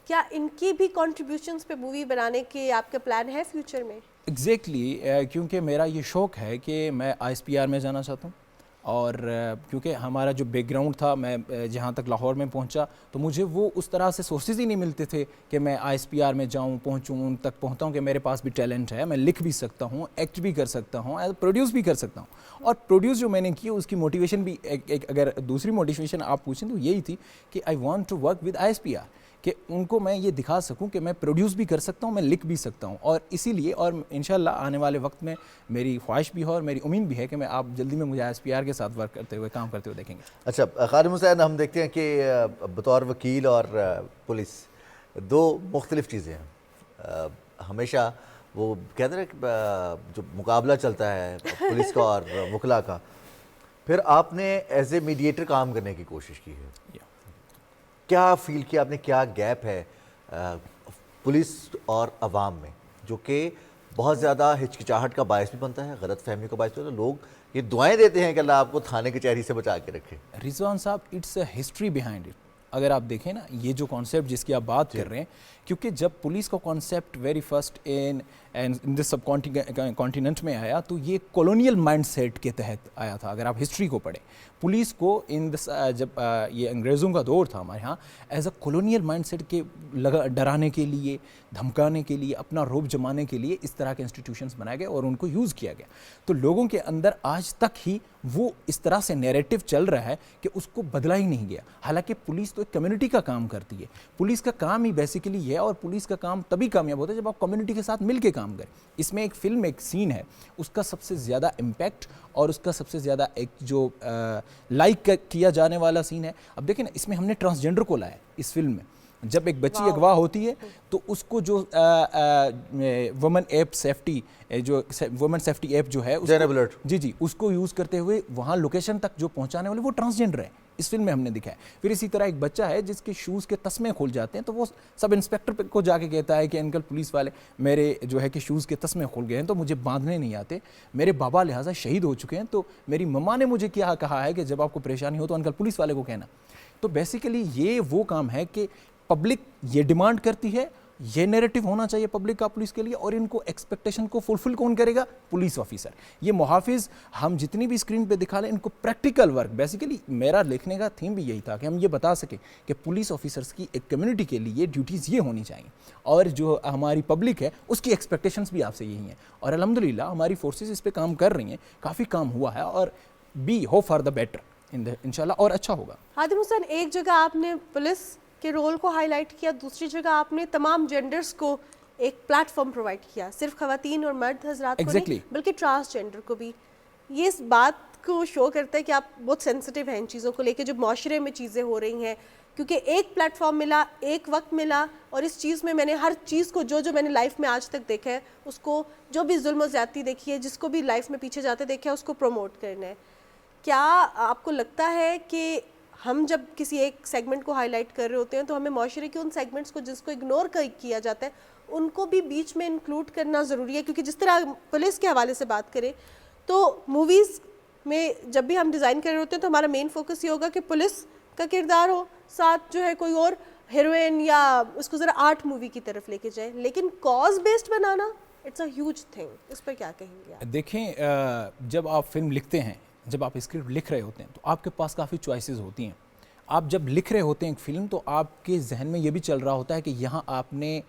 کیا ان کی بھی کنٹریبیوشنز پہ مووی بنانے کے آپ کا پلان ہے فیوچر میں؟ ایگزیکٹلی کیونکہ میرا یہ شوق ہے کہ میں آئی ایس پی آر میں جانا چاہتا ہوں. اور کیونکہ ہمارا جو بیک گراؤنڈ تھا، میں جہاں تک لاہور میں پہنچا تو مجھے وہ اس طرح سے سورسز ہی نہیں ملتے تھے کہ میں آئی ایس پی آر میں جاؤں، پہنچوں، ان تک پہنچتا ہوں کہ میرے پاس بھی ٹیلنٹ ہے، میں لکھ بھی سکتا ہوں، ایکٹ بھی کر سکتا ہوں، پروڈیوس بھی کر سکتا ہوں. اور پروڈیوس جو میں نے کی اس کی موٹیویشن بھی ایک اگر دوسری موٹیویشن آپ پوچھیں تو یہی تھی کہ I want to work with I S P R, کہ ان کو میں یہ دکھا سکوں کہ میں پروڈیوس بھی کر سکتا ہوں، میں لکھ بھی سکتا ہوں. اور اسی لیے، اور انشاءاللہ آنے والے وقت میں میری خواہش بھی ہے اور میری امید بھی ہے کہ میں آپ جلدی میں مجھے آئی ایس پی آر کے ساتھ ورک کرتے ہوئے، کام کرتے ہوئے دیکھیں گے. اچھا خادم حسین، ہم دیکھتے ہیں کہ بطور وکیل اور پولیس دو مختلف چیزیں ہیں. ہمیشہ وہ کہتے ہیں کہ جو مقابلہ چلتا ہے پولیس کا اور وکلا کا، پھر آپ نے ایز اے میڈیٹر کام کرنے کی کوشش کی ہے. کیا فیل کیا آپ نے، کیا گیپ ہے پولیس اور عوام میں جو کہ بہت زیادہ ہچکچاہٹ کا باعث بھی بنتا ہے، غلط فہمی کا باعث بھی بنتا ہے؟ لوگ یہ دعائیں دیتے ہیں کہ اللہ آپ کو تھانے کچہری سے بچا کے رکھے. Rizwan sahab, it's a history behind it. اگر آپ دیکھیں نا، یہ جو کانسیپٹ جس کی آپ بات کر رہے ہیں، کیونکہ جب پولیس کا concept very first in this sub continent میں آیا تو یہ کولونیل مائنڈ سیٹ کے تحت آیا تھا. اگر آپ ہسٹری کو پڑھیں، پولیس کو جب یہ انگریزوں کا دور تھا ہمارے ہاں، as a colonial mindset کے ڈرانے کے لیے، دھمکانے کے لیے، اپنا رعب جمانے کے لیے اس طرح کے انسٹیٹیوشنز بنائے گئے اور ان کو یوز کیا گیا. تو لوگوں کے اندر آج تک ہی وہ اس طرح سے نیریٹو چل رہا ہے کہ اس کو بدلا ہی نہیں گیا. حالانکہ پولیس تو ایک کمیونٹی کا کام کرتی ہے. پولیس کا کام ہی بیسیکلی یہ ہے، اور پولیس کا کام تبھی کامیاب ہوتا ہے جب آپ کمیونٹی کے ساتھ مل کے کام کریں. اس میں ایک فلم، ایک سین ہے، اس کا سب سے زیادہ امپیکٹ اور اس کا سب سے زیادہ ایک جو لائک کیا جانے والا سین ہے. اب دیکھیں نا، اس میں ہم نے ٹرانسجینڈر کو لایا اس فلم میں. جب ایک بچی اغوا ہوتی ہے تو اس کو جو وومن ایپ سیفٹی، جو وومن سیفٹی ایپ جو ہے جی اس کو یوز کرتے ہوئے وہاں لوکیشن تک جو پہنچانے والے وہ ٹرانسجینڈر ہے. اس فلم میں ہم نے دکھایا. پھر اسی طرح ایک بچہ ہے جس کے شوز کے تسمے کھل جاتے ہیں تو وہ سب انسپیکٹر کو جا کے کہتا ہے کہ انکل پولیس والے، میرے جو ہے کہ شوز کے تسمے کھل گئے ہیں تو مجھے باندھنے نہیں آتے، میرے بابا لہٰذا شہید ہو چکے ہیں، تو میری مما نے مجھے کیا کہا ہے کہ جب آپ کو پریشانی ہو تو انکل پولیس والے کو کہنا. تو بیسیکلی یہ وہ کام ہے کہ پبلک یہ ڈیمانڈ کرتی ہے، یہ نیریٹو ہونا چاہیے پبلک کا پولیس کے لیے، اور ان کو ایکسپیکٹیشن کو فلفل کون کرے گا؟ Police officer. یہ محافظ ہم جتنی بھی اسکرین پہ دکھا لیں، ان کو پریکٹیکل ورک، بیسیکلی میرا لکھنے کا تھیم بھی یہی تھا کہ ہم یہ بتا سکیں کہ پولیس آفیسرس کی ایک کمیونٹی کے لیے ڈیوٹیز یہ ہونی چاہیے، اور جو ہماری پبلک ہے اس کی ایکسپیکٹیشنس بھی آپ سے یہی ہیں. اور الحمدللہ ہماری فورسز اس پہ کام کر رہی ہیں، کافی کام ہوا ہے، اور be hope for the better انشاءاللہ، اور اچھا ہوگا. خادم حسین، ایک جگہ آپ نے پولیس کے رول کو ہائی لائٹ کیا، دوسری جگہ آپ نے تمام جینڈرز کو ایک پلیٹ فارم پرووائڈ کیا، صرف خواتین اور مرد حضرات کو نہیں بلکہ ٹرانسجینڈر کو بھی. یہ اس بات کو شو کرتا ہے کہ آپ بہت سینسٹیو ہیں ان چیزوں کو لے کے، جو معاشرے میں چیزیں ہو رہی ہیں. کیونکہ ایک پلیٹ فارم ملا، ایک وقت ملا، اور اس چیز میں نے ہر چیز کو جو میں نے لائف میں آج تک دیکھا ہے، اس کو، جو بھی ظلم و زیادتی دیکھی ہے، جس کو بھی لائف میں پیچھے جاتے دیکھا ہے، اس کو پروموٹ کرنا ہے. کیا آپ کو لگتا ہے کہ ہم جب کسی ایک سیگمنٹ کو ہائی لائٹ کر رہے ہوتے ہیں تو ہمیں معاشرے کے ان سیگمنٹس کو جس کو اگنور کیا جاتا ہے ان کو بھی بیچ میں انکلوڈ کرنا ضروری ہے؟ کیونکہ جس طرح پولیس کے حوالے سے بات کریں تو موویز میں جب بھی ہم ڈیزائن کر رہے ہوتے ہیں تو ہمارا مین فوکس یہ ہوگا کہ پولیس کا کردار ہو، ساتھ جو ہے کوئی اور ہیروئن، یا اس کو ذرا آرٹ مووی کی طرف لے کے جائیں. لیکن کاز بیسڈ بنانا اٹس اے ہیوج تھنگ. اس پر کیا کہیں گے آپ؟ دیکھیں، جب آپ فلم لکھتے ہیں، جب آپ اسکرپٹ لکھ رہے ہوتے ہیں تو آپ کے پاس کافی چوائسیز ہوتی ہیں. آپ جب لکھ رہے ہوتے ہیں ایک فلم تو آپ کے ذہن میں یہ بھی چل رہا ہوتا ہے کہ یہاں آپ نے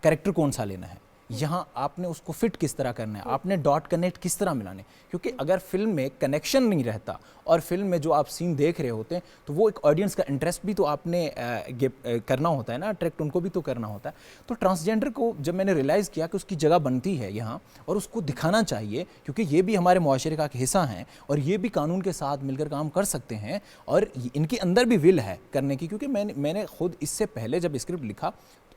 کریکٹر کون سا لینا ہے, یہاں آپ نے اس کو فٹ کس طرح کرنا ہے, آپ نے ڈاٹ کنیکٹ کس طرح ملانے, کیونکہ اگر فلم میں کنیکشن نہیں رہتا اور فلم میں جو آپ سین دیکھ رہے ہوتے ہیں تو وہ ایک آڈینس کا انٹرسٹ بھی تو آپ نے کرنا ہوتا ہے نا, اٹریکٹ ان کو بھی تو کرنا ہوتا ہے. تو ٹرانسجینڈر کو جب میں نے ریلائز کیا کہ اس کی جگہ بنتی ہے یہاں اور اس کو دکھانا چاہیے, کیونکہ یہ بھی ہمارے معاشرے کا ایک حصہ ہیں اور یہ بھی قانون کے ساتھ مل کر کام کر سکتے ہیں اور ان کے اندر بھی ول ہے کرنے کی, کیونکہ میں نے خود اس سے پہلے جب اسکرپٹ لکھا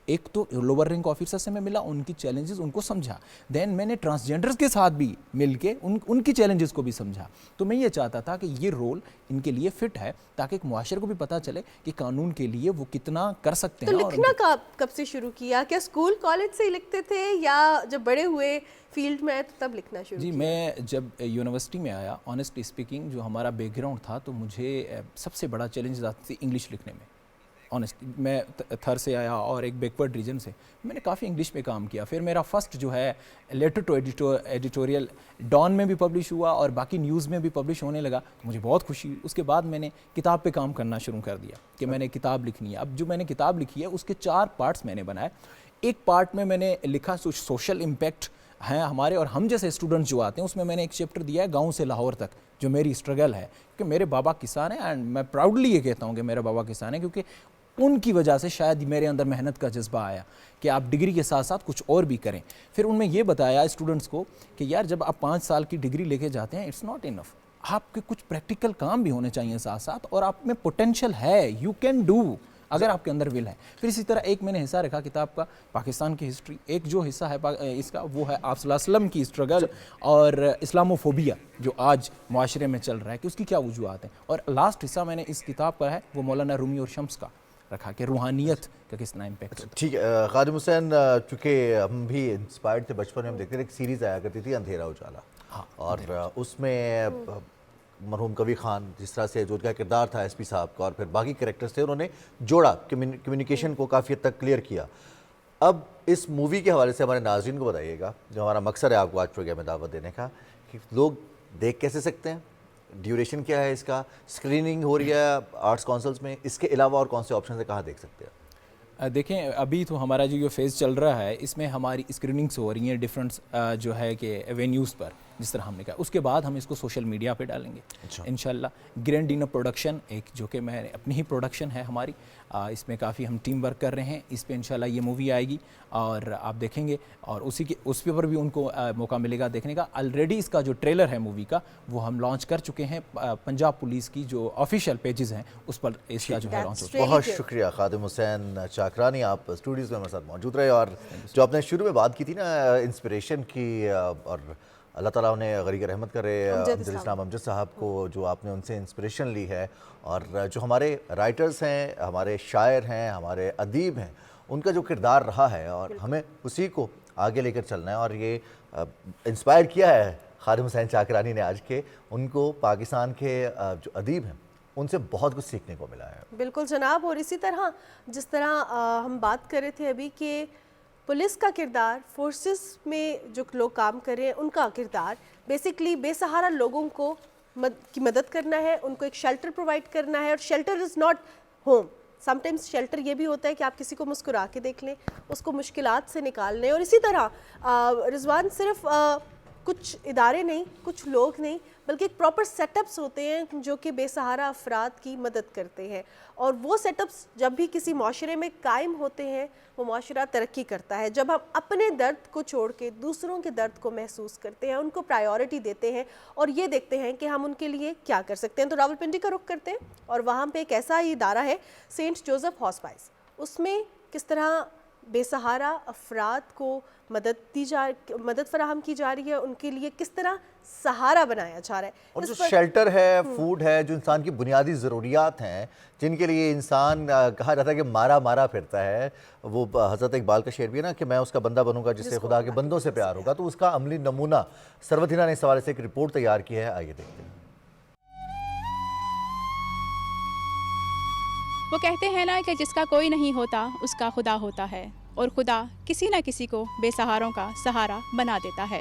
ایک تو لوور رینک آفیسر سے میں ملا, ان کی چیلنجز ان کو سمجھا, دین میں نے ٹرانسجینڈرز کے ساتھ بھی مل کے ان کی چیلنجز کو بھی سمجھا. تو میں یہ چاہتا تھا کہ یہ رول ان کے لیے فٹ ہے تاکہ ایک معاشرے کو بھی پتہ چلے کہ قانون کے لیے وہ کتنا کر سکتے ہیں. تو لکھنا کب سے شروع کیا, کیا اسکول کالج سے ہی لکھتے تھے یا جب بڑے ہوئے فیلڈ میں آئے تو تب لکھنا شروع جی کیا؟ میں جب یونیورسٹی میں آیا, آنیسٹلی اسپیکنگ جو ہمارا بیک گراؤنڈ تھا تو مجھے سب سے بڑا چیلنج آتی تھی انگلش لکھنے میں. آنیسٹلی میں تھر سے آیا اور ایک بیکورڈ ریجن سے, میں نے کافی انگلش میں کام کیا. پھر میرا فرسٹ جو ہے لیٹر ٹو ایڈیٹوریل ڈان میں بھی پبلش ہوا اور باقی نیوز میں بھی پبلش ہونے لگا, مجھے بہت خوشی. اس کے بعد میں نے کتاب پہ کام کرنا شروع کر دیا کہ میں نے کتاب لکھنی ہے. اب جو میں نے کتاب لکھی ہے اس کے 4 پارٹس میں نے بنائے. ایک پارٹ میں میں نے لکھا سوشل امپیکٹ ہیں ہمارے اور ہم جیسے اسٹوڈنٹس جو آتے ہیں, اس میں نے ایک چیپٹر دیا ہے گاؤں سے لاہور تک جو میری اسٹرگل ہے, کیونکہ میرے بابا کسان ہیں اینڈ میں پراؤڈلی یہ کہتا ہوں کہ میرے بابا کسان ہیں, کیونکہ ان کی وجہ سے شاید میرے اندر محنت کا جذبہ آیا کہ آپ ڈگری کے ساتھ ساتھ کچھ اور بھی کریں. پھر ان میں یہ بتایا اسٹوڈنٹس کو کہ یار جب آپ 5 سال کی ڈگری لے کے جاتے ہیں اٹس ناٹ انف, آپ کے کچھ پریکٹیکل کام بھی ہونے چاہیے ساتھ ساتھ, اور آپ میں پوٹینشیل ہے, یو کین ڈو اگر آپ کے اندر ول ہے. پھر اسی طرح ایک میں نے حصہ رکھا کتاب کا پاکستان کی ہسٹری, ایک جو حصہ ہے اس کا وہ ہے آپ صلی اللہ علیہ وسلم کی اسٹرگل اور اسلاموفوبیا جو آج معاشرے میں چل رہا ہے کہ اس کی کیا وجوہات ہیں. اور لاسٹ حصہ میں نے اس کتاب کا ہے وہ مولانا رومی اور شمس کا رکھا کہ روحانیت کا کس طرح امپیکٹ ہوتا ہے. ٹھیک ہے خادم حسین, چونکہ ہم بھی انسپائرڈ تھے بچپن میں, ہم دیکھتے تھے ایک سیریز آیا کرتی تھی اندھیرا اجالا, اور اس میں مرحوم کبیر خان جس طرح سے جو ان کا کردار تھا ایس پی صاحب کا اور پھر باقی کریکٹرز تھے, انہوں نے جوڑا کمیونیکیشن کو کافی حد تک کلیئر کیا. اب اس مووی کے حوالے سے ہمارے ناظرین کو بتائیے گا, جو ہمارا مقصد ہے آپ کو آج پروگرام میں دعوت دینے کا, کہ لوگ دیکھ کیسے سکتے ہیں, ڈیوریشن کیا ہے اس کا, اسکریننگ ہو رہی ہے آرٹس کونسلز میں, اس کے علاوہ اور کون سے آپشنز ہیں, کہاں دیکھ سکتے ہیں؟ دیکھیں ابھی تو ہمارا جو یہ فیز چل رہا ہے اس میں ہماری اسکریننگس ہو رہی ہیں ڈفرینٹ جو ہے کہ وینیوز پر, جس طرح ہم نے کہا. اس کے بعد ہم اس کو سوشل میڈیا پہ ڈالیں گے انشاءاللہ. گرینڈ ڈینر پروڈکشن ایک جو کہ میں اپنی ہی پروڈکشن ہے ہماری, اس میں کافی ہم ٹیم ورک کر رہے ہیں. اس پہ انشاءاللہ یہ مووی آئے گی اور آپ دیکھیں گے, اور اس پہ پر بھی ان کو موقع ملے گا دیکھنے کا. آلریڈی اس کا جو ٹریلر ہے مووی کا وہ ہم لانچ کر چکے ہیں, پنجاب پولیس کی جو آفیشیل پیجز ہیں اس پر اس کا جو ہے لانچ ہو چکا ہے. بہت شکریہ خادم حسین چاکرانی, آپ اسٹوڈیوز میں ہمارے ساتھ موجود رہے. اور جو آپ نے شروع میں بات کی تھی نا انسپریشن کی, اور اللہ تعالیٰ انہیں غریق رحمت کرے امجد اسلام امجد صاحب کو, جو آپ نے ان سے انسپریشن لی ہے, اور جو ہمارے رائٹرز ہیں, ہمارے شاعر ہیں, ہمارے ادیب ہیں, ان کا جو کردار رہا ہے اور ہمیں اسی کو آگے لے کر چلنا ہے. اور یہ انسپائر کیا ہے خادم حسین چاکرانی نے آج کے, ان کو پاکستان کے جو ادیب ہیں ان سے بہت کچھ سیکھنے کو ملا ہے. بالکل جناب. اور اسی طرح جس طرح ہم بات کر رہے تھے ابھی کہ پولیس کا کردار, فورسز میں جو لوگ کام کر رہے ہیں ان کا کردار بیسکلی بے سہارا لوگوں کو کی مدد کرنا ہے, ان کو ایک شیلٹر پرووائڈ کرنا ہے. اور shelter is not home, some times shelter یہ بھی ہوتا ہے کہ آپ کسی کو مسکرا کے دیکھ لیں, اس کو مشکلات سے نکال لیں. اور اسی طرح رضوان صرف کچھ ادارے نہیں, کچھ لوگ نہیں, بلکہ ایک پراپر سیٹ اپس ہوتے ہیں جو کہ بے سہارا افراد کی مدد کرتے ہیں. اور وہ سیٹ اپس جب بھی کسی معاشرے میں قائم ہوتے ہیں وہ معاشرہ ترقی کرتا ہے. جب ہم اپنے درد کو چھوڑ کے دوسروں کے درد کو محسوس کرتے ہیں, ان کو پرائیورٹی دیتے ہیں اور یہ دیکھتے ہیں کہ ہم ان کے لیے کیا کر سکتے ہیں. تو راولپنڈی کا رخ کرتے ہیں اور وہاں پہ ایک ایسا ہی ادارہ ہے سینٹ جوزف ہاسپائس. اس میں کس طرح بے سہارا افراد کو مدد فراہم کی جا رہی ہے, ان کے لیے کس طرح سہارا بنایا جا رہا ہے. اور جو شیلٹر ہے, فوڈ ہے, جو انسان کی بنیادی ضروریات ہیں جن کے لیے انسان کہا جاتا ہے کہ مارا پھرتا ہے, وہ حضرت اقبال کا شعر بھی ہے نا کہ میں اس کا بندہ بنوں گا جس سے خدا کے بندوں سے پیار ہوگا. تو اس کا عملی نمونہ سروتھینا نے اس حوالے سے ایک رپورٹ تیار کی ہے, آئیے دیکھتے ہیں. وہ کہتے ہیں نا کہ جس کا کوئی نہیں ہوتا اس کا خدا ہوتا ہے, اور خدا کسی نہ کسی کو بے سہاروں کا سہارا بنا دیتا ہے.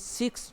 6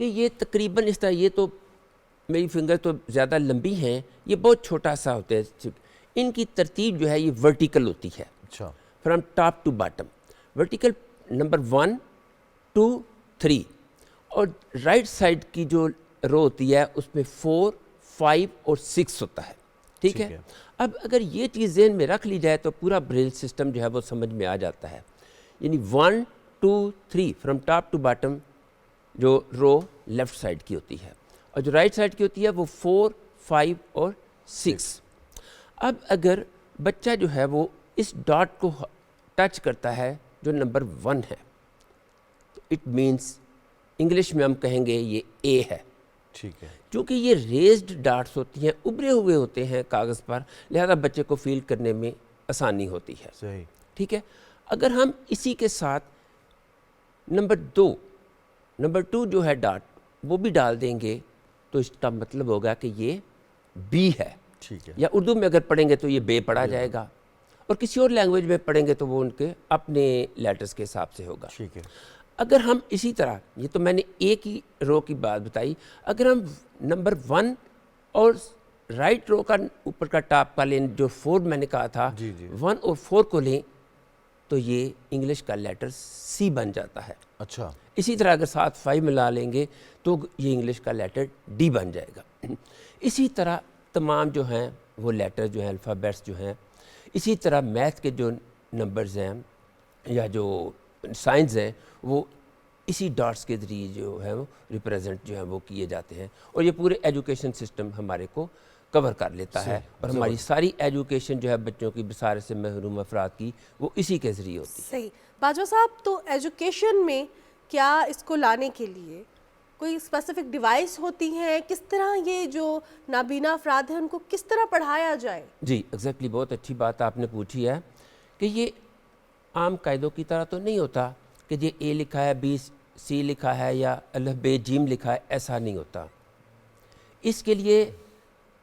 کہ یہ تقریباً اس طرح، یہ تو میری فنگر تو زیادہ لمبی ہیں، یہ بہت چھوٹا سا ہوتا ہے. ان کی ترتیب جو ہے یہ ورٹیکل ہوتی ہے، اچھا، from top to bottom. Vertical number 1 2 3، اور رائٹ سائڈ کی جو رو ہوتی ہے اس میں 4 5 اور 6 ہوتا ہے. ٹھیک ہے. اب اگر یہ چیز ذہن میں رکھ لی جائے تو پورا بریل سسٹم جو ہے وہ سمجھ میں آ جاتا ہے. یعنی 1 2 3 فرام ٹاپ ٹو باٹم جو رو لیفٹ سائڈ کی ہوتی ہے، اور جو رائٹ سائڈ کی ہوتی ہے وہ 4 5 اور 6. اب اگر بچہ جو ہے وہ اس ڈاٹ کو ٹچ کرتا ہے جو نمبر 1 ہے، تو اٹ مینس انگلش میں ہم کہیں گے یہ اے ہے. ٹھیک ہے. چونکہ یہ ریزڈ ڈاٹس ہوتی ہیں، ابھرے ہوئے ہوتے ہیں کاغذ پر، لہذا بچے کو فیل کرنے میں آسانی ہوتی ہے. صحیح. ٹھیک ہے. اگر ہم اسی کے ساتھ نمبر 2 جو ہے ڈاٹ وہ بھی ڈال دیں گے تو اس کا مطلب ہوگا کہ یہ بی ہے. ٹھیک ہے. یا اردو میں اگر پڑھیں گے تو یہ بے پڑھا جائے گا، اور کسی اور لینگویج میں پڑھیں گے تو وہ ان کے اپنے لیٹرز کے حساب سے ہوگا. ٹھیک ہے. اگر ہم اسی طرح، یہ تو میں نے ایک ہی رو کی بات بتائی، اگر ہم نمبر 1 اور رائٹ رو کا اوپر کا ٹاپ کا لیں، جو 4 میں نے کہا تھا، 1 اور 4 کو لیں تو یہ انگلش کا لیٹر سی بن جاتا ہے. اچھا. اسی طرح اگر ساتھ 5 ملا لیں گے تو یہ انگلش کا لیٹر ڈی بن جائے گا. اسی طرح تمام جو ہیں وہ لیٹر جو ہیں، الفابیٹس جو ہیں، اسی طرح میتھ کے جو نمبرز ہیں یا جو سائنز ہیں وہ اسی ڈاٹس کے ذریعے جو ہے وہ ریپریزنٹ جو ہیں وہ کیے جاتے ہیں. اور یہ پورے ایجوکیشن سسٹم ہمارے کو کور کر لیتا ہے، اور ہماری ساری ایجوکیشن جو ہے بچوں کی بصارت سے محروم افراد کی وہ اسی کے ذریعے ہوتی ہے. صحیح. باجوہ صاحب، تو ایجوکیشن میں کیا اس کو لانے کے لیے کوئی اسپیسیفک ڈیوائس ہوتی ہیں؟ کس طرح یہ جو نابینا افراد ہیں ان کو کس طرح پڑھایا جائے؟ جی ایگزیکٹلی، بہت اچھی بات آپ نے پوچھی ہے کہ یہ عام قاعدوں کی طرح تو نہیں ہوتا کہ یہ اے لکھا ہے، بی سی لکھا ہے، یا الف بے جیم لکھا ہے. ایسا نہیں ہوتا. اس کے لیے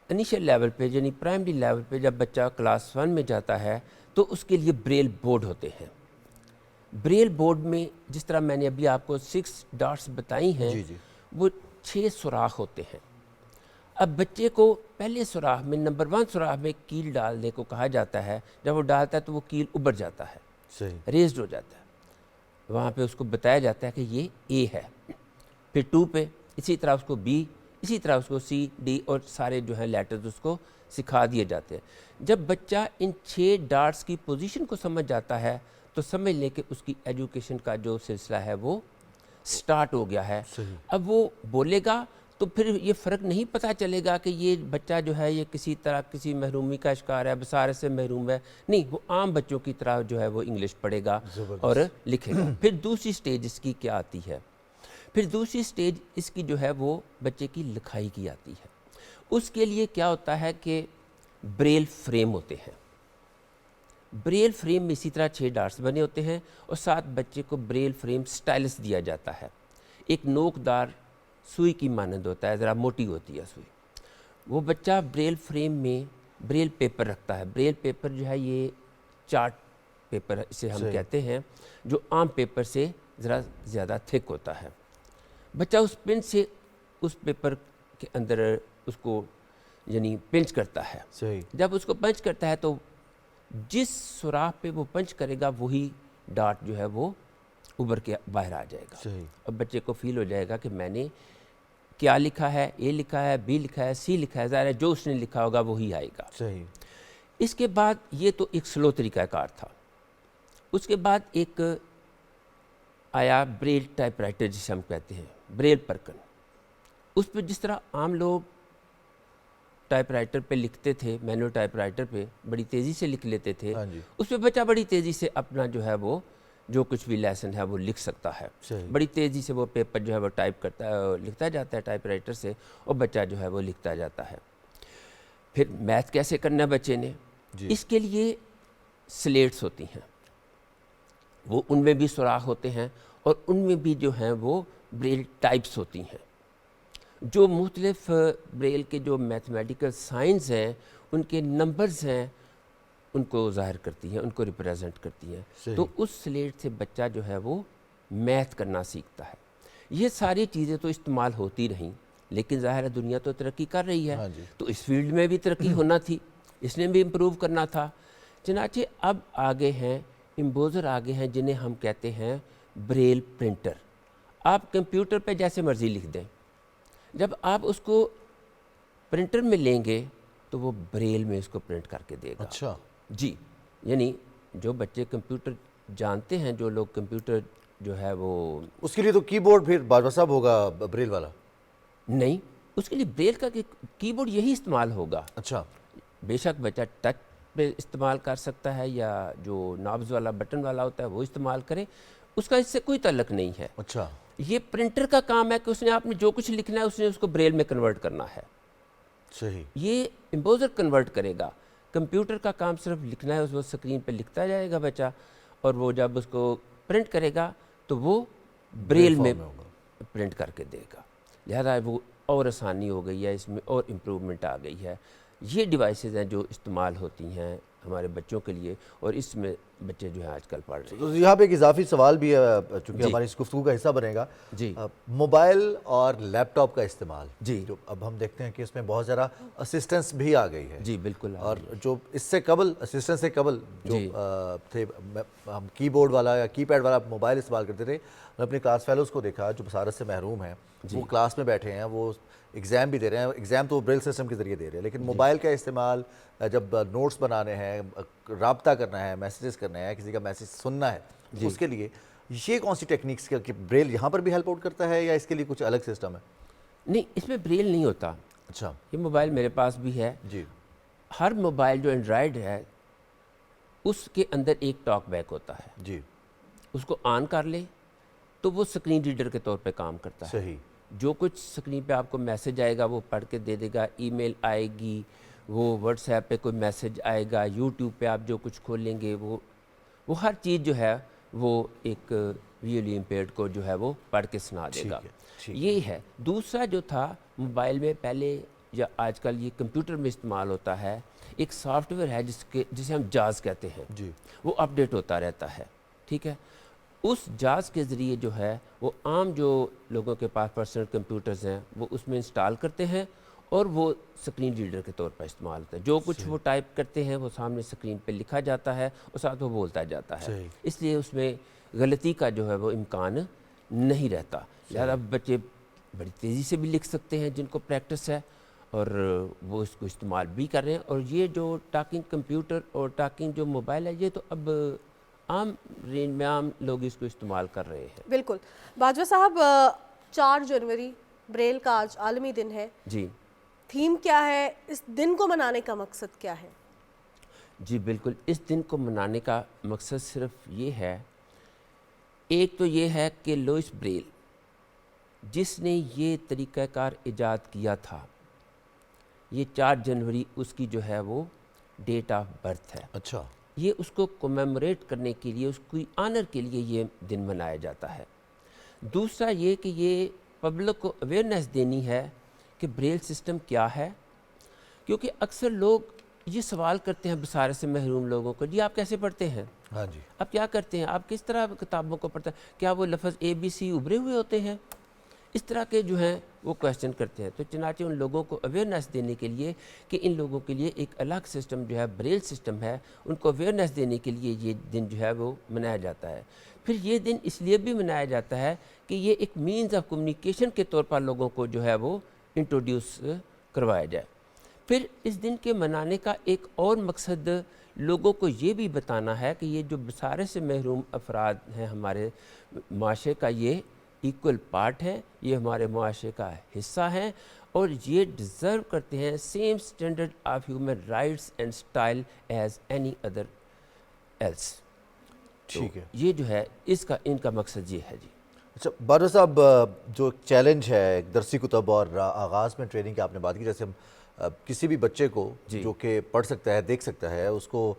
انیشل لیول پہ، یعنی پرائمری لیول پہ جب بچہ کلاس 1 میں جاتا ہے تو اس کے لیے بریل بورڈ ہوتے ہیں. بریل بورڈ میں جس طرح میں نے ابھی آپ کو 6 ڈاٹس بتائی ہیں، وہ 6 سوراخ ہوتے ہیں. اب بچے کو پہلے سوراخ میں، نمبر 1 سوراخ میں کیل ڈالنے کو کہا جاتا ہے. جب وہ ڈالتا ہے تو وہ کیل ابھر جاتا ہے، ریزڈ ہو جاتا ہے. وہاں پہ اس کو بتایا جاتا ہے کہ یہ اے ہے. پھر 2 پہ اسی طرح اس کو بی، اسی طرح اس کو سی ڈی، اور سارے جو ہیں لیٹرز اس کو سکھا دیے جاتے ہیں. جب بچہ ان 6 ڈاٹس کی پوزیشن کو سمجھ جاتا ہے تو سمجھ لیں کہ اس کی ایجوکیشن کا جو سلسلہ ہے وہ سٹارٹ ہو گیا ہے. اب وہ بولے گا تو پھر یہ فرق نہیں پتہ چلے گا کہ یہ بچہ جو ہے یہ کسی طرح کسی محرومی کا شکار ہے، بصارت سے محروم ہے. نہیں، وہ عام بچوں کی طرح جو ہے وہ انگلش پڑھے گا اور لکھے گا. پھر دوسری سٹیج اس کی کیا آتی ہے؟ پھر دوسری سٹیج اس کی جو ہے وہ بچے کی لکھائی کی آتی ہے. اس کے لیے کیا ہوتا ہے کہ بریل فریم ہوتے ہیں. بریل فریم میں اسی طرح 6 ڈاٹس بنے ہوتے ہیں، اور ساتھ بچے کو بریل فریم سٹائلس دیا جاتا ہے. ایک نوکدار سوئی کی مانند ہوتا ہے، ذرا موٹی ہوتی ہے سوئی. وہ بچہ بریل فریم میں بریل پیپر رکھتا ہے. بریل پیپر جو ہے یہ چارٹ پیپر اسے ہم کہتے ہیں، جو عام پیپر سے ذرا زیادہ تھک ہوتا ہے. بچہ اس پن سے اس پیپر کے اندر اس کو یعنی پنچ کرتا ہے. جب اس کو پنچ کرتا ہے تو جس سوراخ پہ وہ پنچ کرے گا وہی ڈاٹ جو ہے وہ ابھر کے باہر آ جائے گا. اور بچے کو فیل ہو جائے گا کہ میں نے کیا لکھا ہے، اے لکھا ہے، بی لکھا ہے، سی لکھا ہے. ظاہر ہے جو اس نے لکھا ہوگا وہی آئے گا. اس کے بعد یہ تو ایک سلو طریقہ کار تھا. اس کے بعد ایک آیا بریل ٹائپ رائٹر جسے ہم کہتے ہیں، بریل پرکن. اس پہ جس طرح عام لوگ ٹائپ رائٹر پہ لکھتے تھے، مینو ٹائپ رائٹر پہ بڑی تیزی سے لکھ لیتے تھے، اس پہ بچہ بڑی تیزی سے اپنا جو ہے وہ جو کچھ بھی لیسن ہے وہ لکھ سکتا ہے. بڑی تیزی سے وہ پیپر جو ہے وہ ٹائپ کرتا ہے، لکھتا جاتا ہے ٹائپ رائٹر سے، اور بچہ جو ہے وہ لکھتا جاتا ہے. پھر میتھ کیسے کرنا ہے بچے نے؟ اس کے لیے سلیٹس ہوتی ہیں، وہ ان میں بھی سوراخ ہوتے ہیں، اور ان میں بھی جو ہیں وہ بریل ٹائپس ہوتی ہیں. جو مختلف بریل کے جو میتھمیٹیکل سائنس ہیں، ان کے نمبرز ہیں، ان کو ظاہر کرتی ہیں، ان کو ریپریزنٹ کرتی ہیں. تو اس سلیٹ سے بچہ جو ہے وہ میتھ کرنا سیکھتا ہے. یہ ساری چیزیں تو استعمال ہوتی رہیں، لیکن ظاہر ہے دنیا تو ترقی کر رہی ہے، تو اس فیلڈ میں بھی ترقی ہونا تھی، اس نے بھی امپروو کرنا تھا۔ چنانچہ اب آگے ہیں امبوزر، آگے ہیں جنہیں ہم کہتے ہیں بریل پرنٹر۔ آپ کمپیوٹر پہ جیسے مرضی لکھ دیں، جب آپ اس کو پرنٹر میں لیں گے تو وہ بریل میں اس کو پرنٹ کر کے دے گا۔ اچھا جی، یعنی جو بچے کمپیوٹر جانتے ہیں، جو لوگ کمپیوٹر جو ہے وہ، اس کے لیے تو کی بورڈ پھر باجوہ صاحب ہوگا بریل والا؟ نہیں، اس کے لیے بریل کا کی بورڈ یہی استعمال ہوگا۔ اچھا، بے شک بچہ ٹچ پہ استعمال کر سکتا ہے یا جو نابز والا بٹن والا ہوتا ہے وہ استعمال کرے، اس کا اس سے کوئی تعلق نہیں ہے۔ اچھا، یہ پرنٹر کا کام ہے کہ اس نے آپ نے جو کچھ لکھنا ہے اس نے اس کو بریل میں کنورٹ کرنا ہے۔ صحیح، یہ امبوزر کنورٹ کرے گا۔ کمپیوٹر کا کام صرف لکھنا ہے، اس وہ اسکرین پہ لکھتا جائے گا بچہ، اور وہ جب اس کو پرنٹ کرے گا تو وہ بریل میں پرنٹ کر کے دے گا۔ لہذا وہ اور آسانی ہو گئی ہے، اس میں اور امپروومنٹ آ گئی ہے۔ یہ ڈیوائسز ہیں جو استعمال ہوتی ہیں ہمارے بچوں کے لیے، اور اس میں بچے جو ہیں آج کل پڑھ رہے ہیں۔ تو یہاں پہ ایک اضافی سوال بھی ہے چونکہ ہماری اس گفتگو کا حصہ بنے گا، جی، موبائل اور لیپ ٹاپ کا استعمال، جی، جو اب ہم دیکھتے ہیں کہ اس میں بہت زیادہ اسسٹنس بھی آ گئی ہے۔ جی بالکل، اور جو اس سے قبل، اسسٹنس سے قبل جو تھے، ہم کی بورڈ والا یا کی پیڈ والا موبائل استعمال کرتے تھے۔ میں اپنے کلاس فیلوز کو دیکھا جو بصارت سے محروم ہیں، وہ کلاس میں بیٹھے ہیں، وہ ایگزام بھی دے رہے ہیں، ایگزام تو بریل سسٹم کے ذریعے دے رہے ہیں، لیکن موبائل کا استعمال جب نوٹس بنانے ہیں، رابطہ کرنا ہے، میسیجز کرنا ہے، کسی کا میسیج سننا ہے، اس کے لیے یہ کون سی ٹیکنیکس کہ بریل یہاں پر بھی ہیلپ آؤٹ کرتا ہے یا اس کے لیے کچھ الگ سسٹم ہے؟ نہیں، اس میں بریل نہیں ہوتا۔ اچھا، یہ موبائل میرے پاس بھی ہے جی، ہر موبائل جو اینڈرائڈ ہے اس کے اندر ایک ٹاک بیک ہوتا ہے، جی، اس کو آن کر لے تو وہ سکرین ریڈر کے طور پہ کام کرتا ہے۔ صحیح، جو کچھ سکرین پہ آپ کو میسج آئے گا وہ پڑھ کے دے دے گا، ای میل آئے گی، وہ واٹس ایپ پہ کوئی میسج آئے گا، یوٹیوب پہ آپ جو کچھ کھولیں گے وہ ہر چیز جو ہے وہ ایک ویژولی امپیئرڈ کو جو ہے وہ پڑھ کے سنا دے گا۔ یہ ہے۔ دوسرا جو تھا موبائل میں پہلے یا آج کل یہ کمپیوٹر میں استعمال ہوتا ہے، ایک سافٹ ویئر ہے جسے ہم جاز کہتے ہیں، جی، وہ اپ ڈیٹ ہوتا رہتا ہے، ٹھیک ہے۔ اس جاز کے ذریعے جو ہے وہ عام جو لوگوں کے پاس پرسنل کمپیوٹرز ہیں وہ اس میں انسٹال کرتے ہیں، اور وہ سکرین ریڈر کے طور پر استعمال ہوتا ہے۔ جو کچھ وہ ٹائپ کرتے ہیں وہ سامنے سکرین پہ لکھا جاتا ہے اور ساتھ وہ بولتا جاتا ہے، اس لیے اس میں غلطی کا جو ہے وہ امکان نہیں رہتا۔ لہذا بچے بڑی تیزی سے بھی لکھ سکتے ہیں جن کو پریکٹس ہے، اور وہ اس کو استعمال بھی کر رہے ہیں۔ اور یہ جو ٹاکنگ کمپیوٹر اور ٹاکنگ جو موبائل ہے یہ تو اب عام رینج میں عام لوگ اس کو استعمال کر رہے ہیں۔ بالکل۔ باجوہ صاحب، 4 جنوری بریل کا آج عالمی دن ہے، جی، تھیم کیا ہے؟ اس دن کو منانے کا مقصد کیا ہے؟ جی بالکل، اس دن کو منانے کا مقصد صرف یہ ہے، ایک تو یہ ہے کہ لوئس بریل جس نے یہ طریقہ کار ایجاد کیا تھا، یہ 4 جنوری اس کی جو ہے وہ ڈیٹ آف برتھ ہے۔ اچھا، یہ اس کو کومیموریٹ کرنے کے لیے، اس کی آنر کے لیے یہ دن منایا جاتا ہے۔ دوسرا یہ کہ یہ پبلک کو اویئرنیس دینی ہے کہ بریل سسٹم کیا ہے، کیونکہ اکثر لوگ یہ سوال کرتے ہیں بصارت سے محروم لوگوں کو، جی آپ کیسے پڑھتے ہیں؟ ہاں جی، آپ کیا کرتے ہیں؟ آپ کس طرح کتابوں کو پڑھتے ہیں؟ کیا وہ لفظ ABC ابھرے ہوئے ہوتے ہیں؟ اس طرح کے جو ہیں وہ کویشچن کرتے ہیں۔ تو چنانچہ ان لوگوں کو اویئرنیس دینے کے لیے کہ ان لوگوں کے لیے ایک الگ سسٹم جو ہے بریل سسٹم ہے، ان کو اویئرنیس دینے کے لیے یہ دن جو ہے وہ منایا جاتا ہے۔ پھر یہ دن اس لیے بھی منایا جاتا ہے کہ یہ ایک مینز آف کمیونیکیشن کے طور پر لوگوں کو جو ہے وہ انٹروڈیوس کروایا جائے۔ پھر اس دن کے منانے کا ایک اور مقصد لوگوں کو یہ بھی بتانا ہے کہ یہ جو بصارت سے محروم افراد ہیں ہمارے معاشرے کا، یہ ایکول پارٹ ہے، یہ ہمارے معاشرے کا حصہ ہیں، اور یہ ڈیزرو کرتے ہیں same standard of human rights and style as any other else. ٹھیک ہے، یہ جو ہے ان کا مقصد یہ ہے۔ جی اچھا باجوہ صاحب، جو چیلنج ہے درسی کتب اور آغاز میں ٹریننگ کی آپ نے بات کی، جیسے ہم کسی بھی بچے کو جو کہ پڑھ سکتا ہے، دیکھ سکتا ہے، اس کو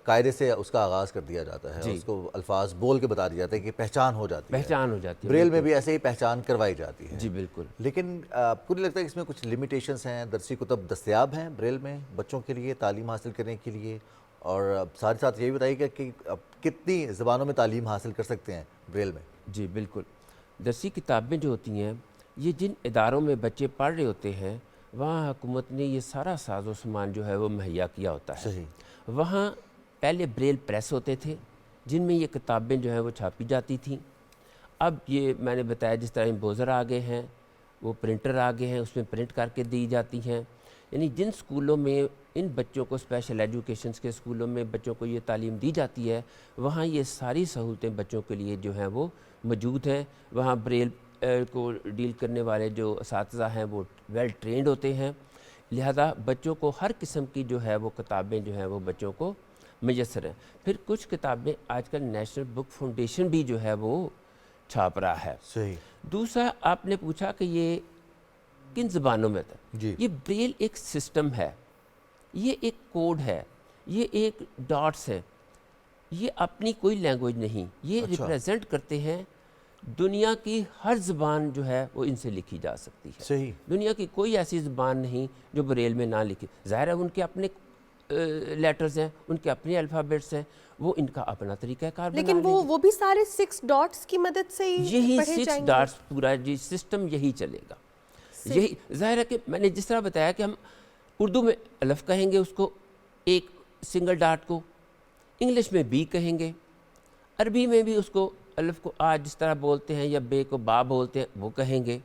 قاعدے سے اس کا آغاز کر دیا جاتا ہے، اس کو الفاظ بول کے بتا دیا جاتا ہے کہ پہچان ہو جاتی ہے، بریل میں بھی ایسے ہی پہچان کروائی جاتی ہے۔ جی بالکل۔ لیکن آپ کو نہیں لگتا کہ اس میں کچھ لمیٹیشنز ہیں؟ درسی کتب دستیاب ہیں بریل میں بچوں کے لیے تعلیم حاصل کرنے کے لیے؟ اور ساتھ یہ بھی بتائیے کہ کتنی زبانوں میں تعلیم حاصل کر سکتے ہیں بریل میں؟ جی بالکل۔ درسی کتابیں جو ہوتی ہیں یہ جن اداروں میں بچے پڑھ رہے ہوتے ہیں وہاں حکومت نے یہ سارا ساز و سامان جو ہے وہ مہیا کیا ہوتا ہے. صحیح. وہاں پہلے بریل پریس ہوتے تھے جن میں یہ کتابیں جو ہیں وہ چھاپی جاتی تھیں. اب یہ میں نے بتایا جس طرح امپوزر آ گئے ہیں, وہ پرنٹر آ گئے ہیں, اس میں پرنٹ کر کے دی جاتی ہیں. یعنی جن سکولوں میں ان بچوں کو اسپیشل ایجوکیشنز کے سکولوں میں بچوں کو یہ تعلیم دی جاتی ہے وہاں یہ ساری سہولتیں بچوں کے لیے جو ہیں وہ موجود ہیں. وہاں بریل کو ڈیل کرنے والے جو اساتذہ ہیں وہ ویل ٹرینڈ ہوتے ہیں, لہذا بچوں کو ہر قسم کی جو ہے وہ کتابیں جو ہیں وہ بچوں کو میسر ہیں. پھر کچھ کتابیں آج کل نیشنل بک فاؤنڈیشن بھی جو ہے وہ چھاپ رہا ہے. صحیح. دوسرا آپ نے پوچھا کہ یہ کن زبانوں میں تھا. جی. یہ بریل ایک سسٹم ہے, یہ ایک کوڈ ہے, یہ ایک ڈاٹس ہے, یہ اپنی کوئی لینگویج نہیں, یہ ریپریزنٹ کرتے ہیں دنیا کی ہر زبان جو ہے وہ ان سے لکھی جا سکتی ہے. صحیح. دنیا کی کوئی ایسی زبان نہیں جو بریل میں نہ لکھی. ظاہر ہے ان کے اپنے لیٹرز ہیں, ان کے اپنے الفابیٹس ہیں, وہ ان کا اپنا طریقہ کار بنا لیکن وہ بھی سارے 6 ڈاٹس کی مدد سے یہی 6 ڈاٹس پورا جی سسٹم یہی چلے گا. یہی ظاہر ہے کہ میں نے جس طرح بتایا کہ ہم اردو میں الف کہیں گے اس کو ایک سنگل ڈاٹ کو, انگلش میں بی کہیں گے, عربی میں بھی اس کو الف کو آ جس طرح بولتے ہیں یا بے کو با بولتے ہیں وہ کہیں گے.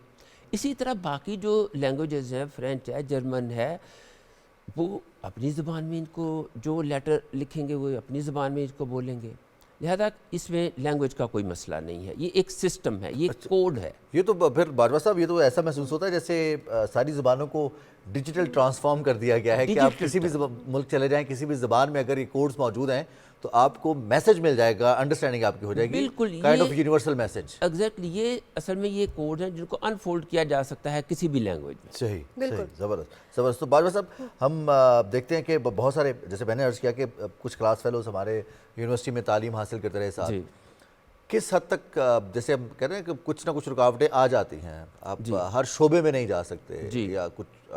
اسی طرح باقی جو لینگویجز ہیں, فرینچ ہے, جرمن ہے, وہ اپنی زبان میں ان کو جو لیٹر لکھیں گے وہ اپنی زبان میں اس کو بولیں گے. لہذا اس میں لینگویج کا کوئی مسئلہ نہیں ہے, یہ ایک سسٹم ہے, یہ کوڈ ہے. یہ تو پھر باجوہ صاحب یہ تو ایسا محسوس ہوتا ہے جیسے ساری زبانوں کو ڈیجیٹل ٹرانسفارم کر دیا گیا ہے کہ آپ کسی بھی ملک چلے جائیں, کسی بھی زبان میں اگر یہ کوڈز موجود ہیں تو آپ کو میسج مل جائے گا, انڈرسٹینڈنگ آپ کی ہو جائے گی, بالکل kind of universal message. Exactly, یہ اصل میں یہ کوڈ ہیں جن کو انفولڈ کیا جا سکتا ہے کسی بھی لینگویج میں. صحیح, صحیح, زبردست زبردست. تو باجوہ صاحب ہم دیکھتے ہیں کہ بہت سارے, جیسے میں نے عرض کیا کہ کچھ کلاس فیلوز ہمارے یونیورسٹی میں تعلیم حاصل کرتے رہے ساتھ, کس حد تک جیسے ہم کہہ رہے ہیں کہ کچھ نہ کچھ رکاوٹیں آ جاتی ہیں, آپ ہر شعبے میں نہیں جا سکتے, یا کچھ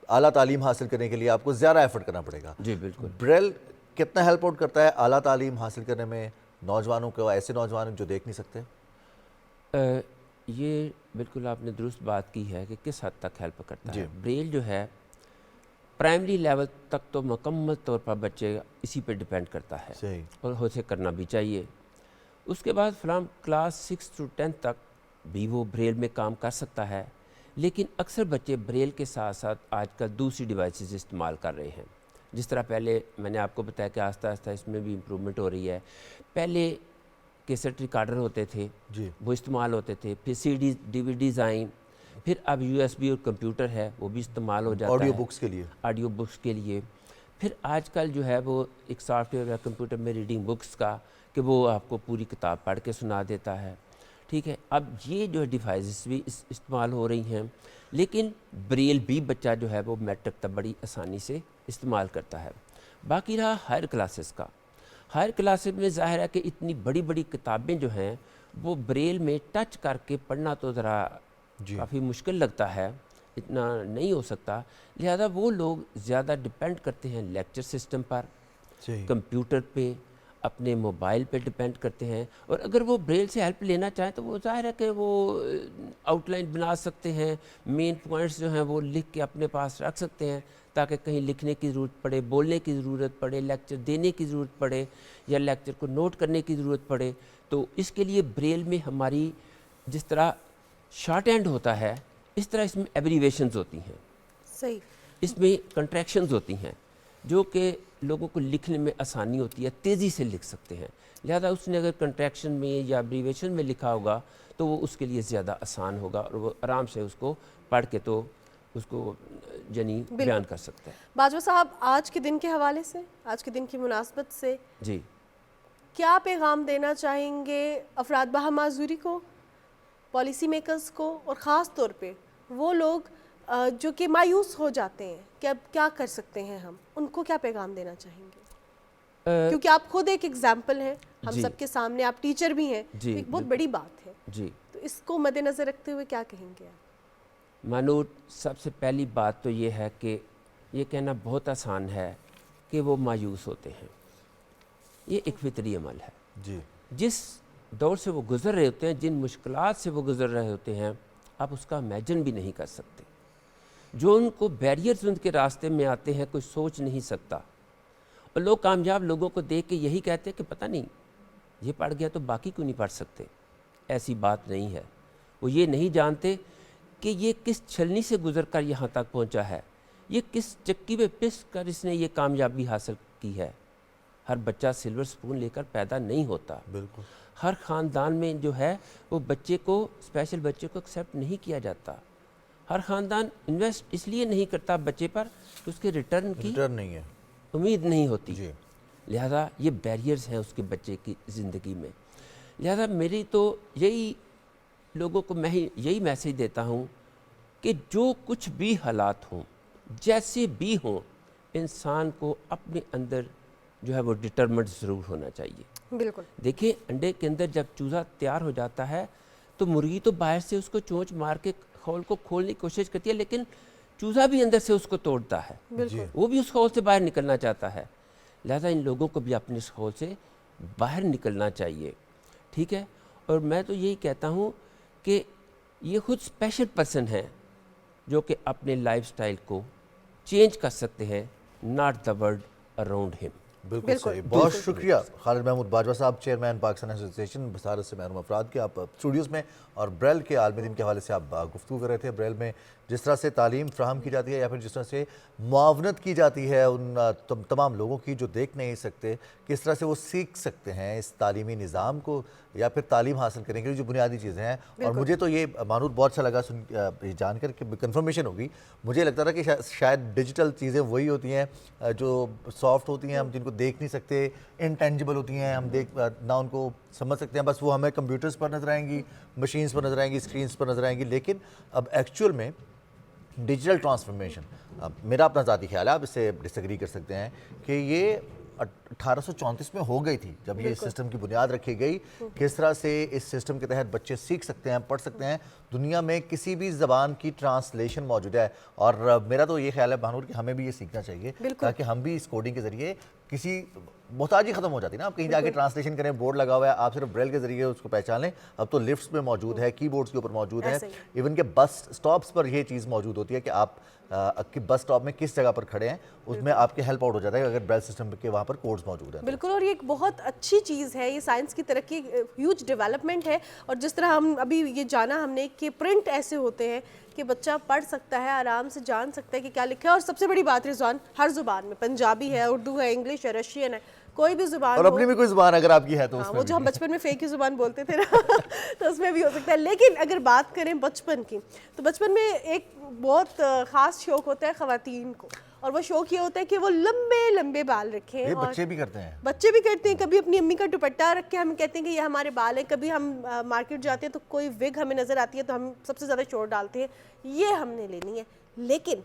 اعلیٰ تعلیم حاصل کرنے کے لیے آپ کو زیادہ ایفرٹ کرنا پڑے گا. جی بالکل. بریل کتنا ہیلپ آؤٹ کرتا ہے اعلیٰ تعلیم حاصل کرنے میں نوجوانوں کو, ایسے نوجوان جو دیکھ نہیں سکتے؟ یہ بالکل آپ نے درست بات کی ہے کہ کس حد تک ہیلپ کرتا ہے. بریل جو ہے پرائمری لیول تک تو مکمل طور پر بچے اسی پہ ڈیپینڈ کرتا ہے, اور اسے کرنا بھی چاہیے. اس کے بعد فلاں کلاس 6 to 10 تک بھی وہ بریل میں کام کر سکتا ہے, لیکن اکثر بچے بریل کے ساتھ ساتھ آج کل دوسری ڈیوائسز استعمال کر رہے ہیں. جس طرح پہلے میں نے آپ کو بتایا کہ آہستہ آہستہ اس میں بھی امپرومنٹ ہو رہی ہے. پہلے کیسٹ ریکارڈر ہوتے تھے, وہ استعمال ہوتے تھے, پھر CD DVDs آئیں, پھر اب USB اور کمپیوٹر ہے وہ بھی استعمال ہو جاتا ہے آڈیو بکس کے لیے, آڈیو بکس کے لیے. پھر آج کل جو ہے وہ ایک سافٹ ویئر ہے کمپیوٹر میں ریڈنگ بکس کا, کہ وہ آپ کو پوری کتاب پڑھ کے سنا دیتا ہے. ٹھیک ہے, اب یہ جو ڈیوائسز بھی استعمال ہو رہی ہیں, لیکن بریل بھی بچہ جو ہے وہ میٹرک تک بڑی آسانی سے استعمال کرتا ہے. باقی رہا ہائر کلاسز کا, ہائر کلاسز میں ظاہر ہے کہ اتنی بڑی بڑی کتابیں جو ہیں وہ بریل میں ٹچ کر کے پڑھنا تو ذرا کافی مشکل لگتا ہے, اتنا نہیں ہو سکتا. لہذا وہ لوگ زیادہ ڈیپینڈ کرتے ہیں لیکچر سسٹم پر, کمپیوٹر پہ, اپنے موبائل پہ ڈیپینڈ کرتے ہیں. اور اگر وہ بریل سے ہیلپ لینا چاہیں تو وہ ظاہر ہے کہ وہ آؤٹ لائن بنا سکتے ہیں, مین پوائنٹس جو ہیں وہ لکھ کے اپنے پاس رکھ سکتے ہیں, تاکہ کہیں لکھنے کی ضرورت پڑے, بولنے کی ضرورت پڑے, لیکچر دینے کی ضرورت پڑے, یا لیکچر کو نوٹ کرنے کی ضرورت پڑے. تو اس کے لیے بریل میں ہماری جس طرح شارٹ ہینڈ ہوتا ہے اس طرح اس میں ایبریویشنز ہوتی ہیں, صحیح, اس میں کنٹریکشنز ہوتی ہیں جو کہ لوگوں کو لکھنے میں آسانی ہوتی ہے, تیزی سے لکھ سکتے ہیں. لہذا اس نے اگر کنٹریکشن میں یا ایبریویشن میں لکھا ہوگا تو وہ اس کے لیے زیادہ آسان ہوگا, اور وہ آرام سے اس کو پڑھ کے تو اس کو یعنی بیان کر سکتا ہے. باجوہ صاحب, آج کے دن کے حوالے سے, آج کے دن کی مناسبت سے جی کیا پیغام دینا چاہیں گے افراد بہا معذوری کو, پالیسی میکرز کو, اور خاص طور پہ وہ لوگ جو کہ مایوس ہو جاتے ہیں کہ اب کیا کر سکتے ہیں ہم, ان کو کیا پیغام دینا چاہیں گے؟ کیونکہ آپ خود ایک ایگزامپل ہیں ہم سب کے سامنے, آپ ٹیچر بھی ہیں, ایک بہت بڑی بات ہے. تو اس کو مد نظر رکھتے ہوئے کیا کہیں گے آپ؟ مانوٹ, سب سے پہلی بات تو یہ ہے کہ یہ کہنا بہت آسان ہے کہ وہ مایوس ہوتے ہیں, یہ ایک فطری عمل ہے. جس دور سے وہ گزر رہے ہوتے ہیں, جن مشکلات سے وہ گزر رہے ہوتے ہیں, آپ اس کا امیجن بھی نہیں کر سکتے. جو ان کو بیریئرز ان کے راستے میں آتے ہیں کوئی سوچ نہیں سکتا. اور لوگ کامیاب لوگوں کو دیکھ کے یہی کہتے ہیں کہ پتہ نہیں یہ پڑھ گیا تو باقی کیوں نہیں پڑھ سکتے. ایسی بات نہیں ہے. وہ یہ نہیں جانتے کہ یہ کس چھلنی سے گزر کر یہاں تک پہنچا ہے, یہ کس چکی پہ پس کر اس نے یہ کامیابی حاصل کی ہے. ہر بچہ سلور سپون لے کر پیدا نہیں ہوتا. بالکل. ہر خاندان میں جو ہے وہ بچے کو, اسپیشل بچے کو ایکسیپٹ نہیں کیا جاتا. ہر خاندان انویسٹ اس لیے نہیں کرتا بچے پر کہ اس کے ریٹرن کی نہیں ہے, امید نہیں ہوتی. لہذا یہ بیریئرز ہیں اس کے بچے کی زندگی میں. لہذا میری تو یہی لوگوں کو میں یہی میسیج دیتا ہوں کہ جو کچھ بھی حالات ہوں, جیسے بھی ہوں, انسان کو اپنے اندر جو ہے وہ ڈٹرمنٹ ضرور ہونا چاہیے. بالکل. دیکھیں انڈے کے اندر جب چوزا تیار ہو جاتا ہے تو مرغی تو باہر سے اس کو چونچ مار کے خول کو کھولنے کی کوشش کرتی ہے, لیکن چوزا بھی اندر سے اس کو توڑتا ہے. وہ بھی اس خول سے باہر نکلنا چاہتا ہے. لہذا ان لوگوں کو بھی اپنے اس خول سے باہر نکلنا چاہیے. ٹھیک ہے. اور میں تو یہی کہتا ہوں کہ یہ خود اسپیشل پرسن ہیں جو کہ اپنے لائف سٹائل کو چینج کر سکتے ہیں, ناٹ دا ورلڈ اراؤنڈ ہم. بالکل صحیح. بہت شکریہ خالد محمود باجوہ صاحب, چیئرمین پاکستان ایسوسی ایشن بصارت سے محروم افراد کے, آپ اسٹوڈیوز میں اور بریل کے عالمی دن کے حوالے سے آپ گفتگو کر رہے تھے. بریل میں جس طرح سے تعلیم فراہم کی جاتی ہے یا پھر جس طرح سے معاونت کی جاتی ہے ان تمام لوگوں کی جو دیکھ نہیں سکتے, کس طرح سے وہ سیکھ سکتے ہیں اس تعلیمی نظام کو یا پھر تعلیم حاصل کرنے کے لیے جو بنیادی چیزیں ہیں. اور مجھے تو یہ مانور بہت اچھا لگا جان کر کہ کنفرمیشن ہوگی. مجھے لگتا تھا کہ شاید ڈیجیٹل چیزیں وہی ہوتی ہیں جو سافٹ ہوتی ہیں, ہم جن کو دیکھ نہیں سکتے, انٹینجیبل ہوتی ہیں, ہم نہ ان کو سمجھ سکتے ہیں, بس وہ ہمیں کمپیوٹرز پر نظر آئیں گی, مشینز پر نظر آئیں گی, اسکرینز پر نظر آئیں گی. لیکن اب ایکچوئل میں ڈیجیٹل ٹرانسفارمیشن, میرا اپنا ذاتی خیال ہے, آپ اس سے ڈس ایگری کر سکتے ہیں, کہ یہ 1834 میں ہو گئی تھی جب یہ سسٹم کی بنیاد رکھی گئی. کس طرح سے اس سسٹم کے تحت بچے سیکھ سکتے ہیں, پڑھ سکتے ہیں. دنیا میں کسی بھی زبان کی ٹرانسلیشن موجود ہے, اور میرا تو یہ خیال ہے بہنور کہ ہمیں بھی یہ سیکھنا چاہیے تاکہ ہم بھی اس کوڈنگ کے ذریعے کسی محتاجی ختم ہو جاتی ہے نا, آپ کہیں جا کے ٹرانسلیشن کریں, بورڈ لگا ہوا ہے, آپ صرف بریل کے ذریعے اس کو پہچان لیں. اب تو لفٹس میں موجود ہے, کی بورڈز کے اوپر موجود ہے, ایون کہ بس سٹاپس پر یہ چیز موجود ہوتی ہے کہ آپ کی بس سٹاپ میں کس جگہ پر کھڑے ہیں, اس میں آپ کے ہیلپ آؤٹ ہو جاتا ہے اگر بریل سسٹم کے وہاں پر کوڈز موجود ہیں. بالکل. اور یہ ایک بہت اچھی چیز ہے, یہ سائنس کی ترقی ہیوج ڈیولپمنٹ ہے. اور جس طرح ہم ابھی یہ جانا ہم نے کہ پرنٹ ایسے ہوتے ہیں کہ بچہ پڑھ سکتا ہے, آرام سے جان سکتا ہے کہ کیا لکھا ہے. اور سب سے بڑی بات رضوان, ہر زبان میں, پنجابی ہے, اردو ہے, انگلش ہے, رشین ہے, کوئی بھی زبان, اور اپنی بھی کوئی زبان اگر آپ کی ہے تو وہ جو ہم بچپن میں فیک کی زبان بولتے تھے نا تو اس میں بھی ہو سکتا ہے. لیکن اگر بات کریں بچپن کی, تو بچپن میں ایک بہت خاص شوق ہوتا ہے خواتین کو, اور وہ شوق یہ ہوتا ہے کہ وہ لمبے لمبے بال رکھیں. یہ بچے بھی کرتے ہیں, بچے بھی کرتے ہیں. کبھی اپنی امی کا دوپٹہ رکھ کے ہم کہتے ہیں کہ یہ ہمارے بال ہیں. کبھی ہم مارکیٹ جاتے ہیں تو کوئی وگ ہمیں نظر آتی ہے تو ہم سب سے زیادہ شور ڈالتے ہیں, یہ ہم نے لینی ہے. لیکن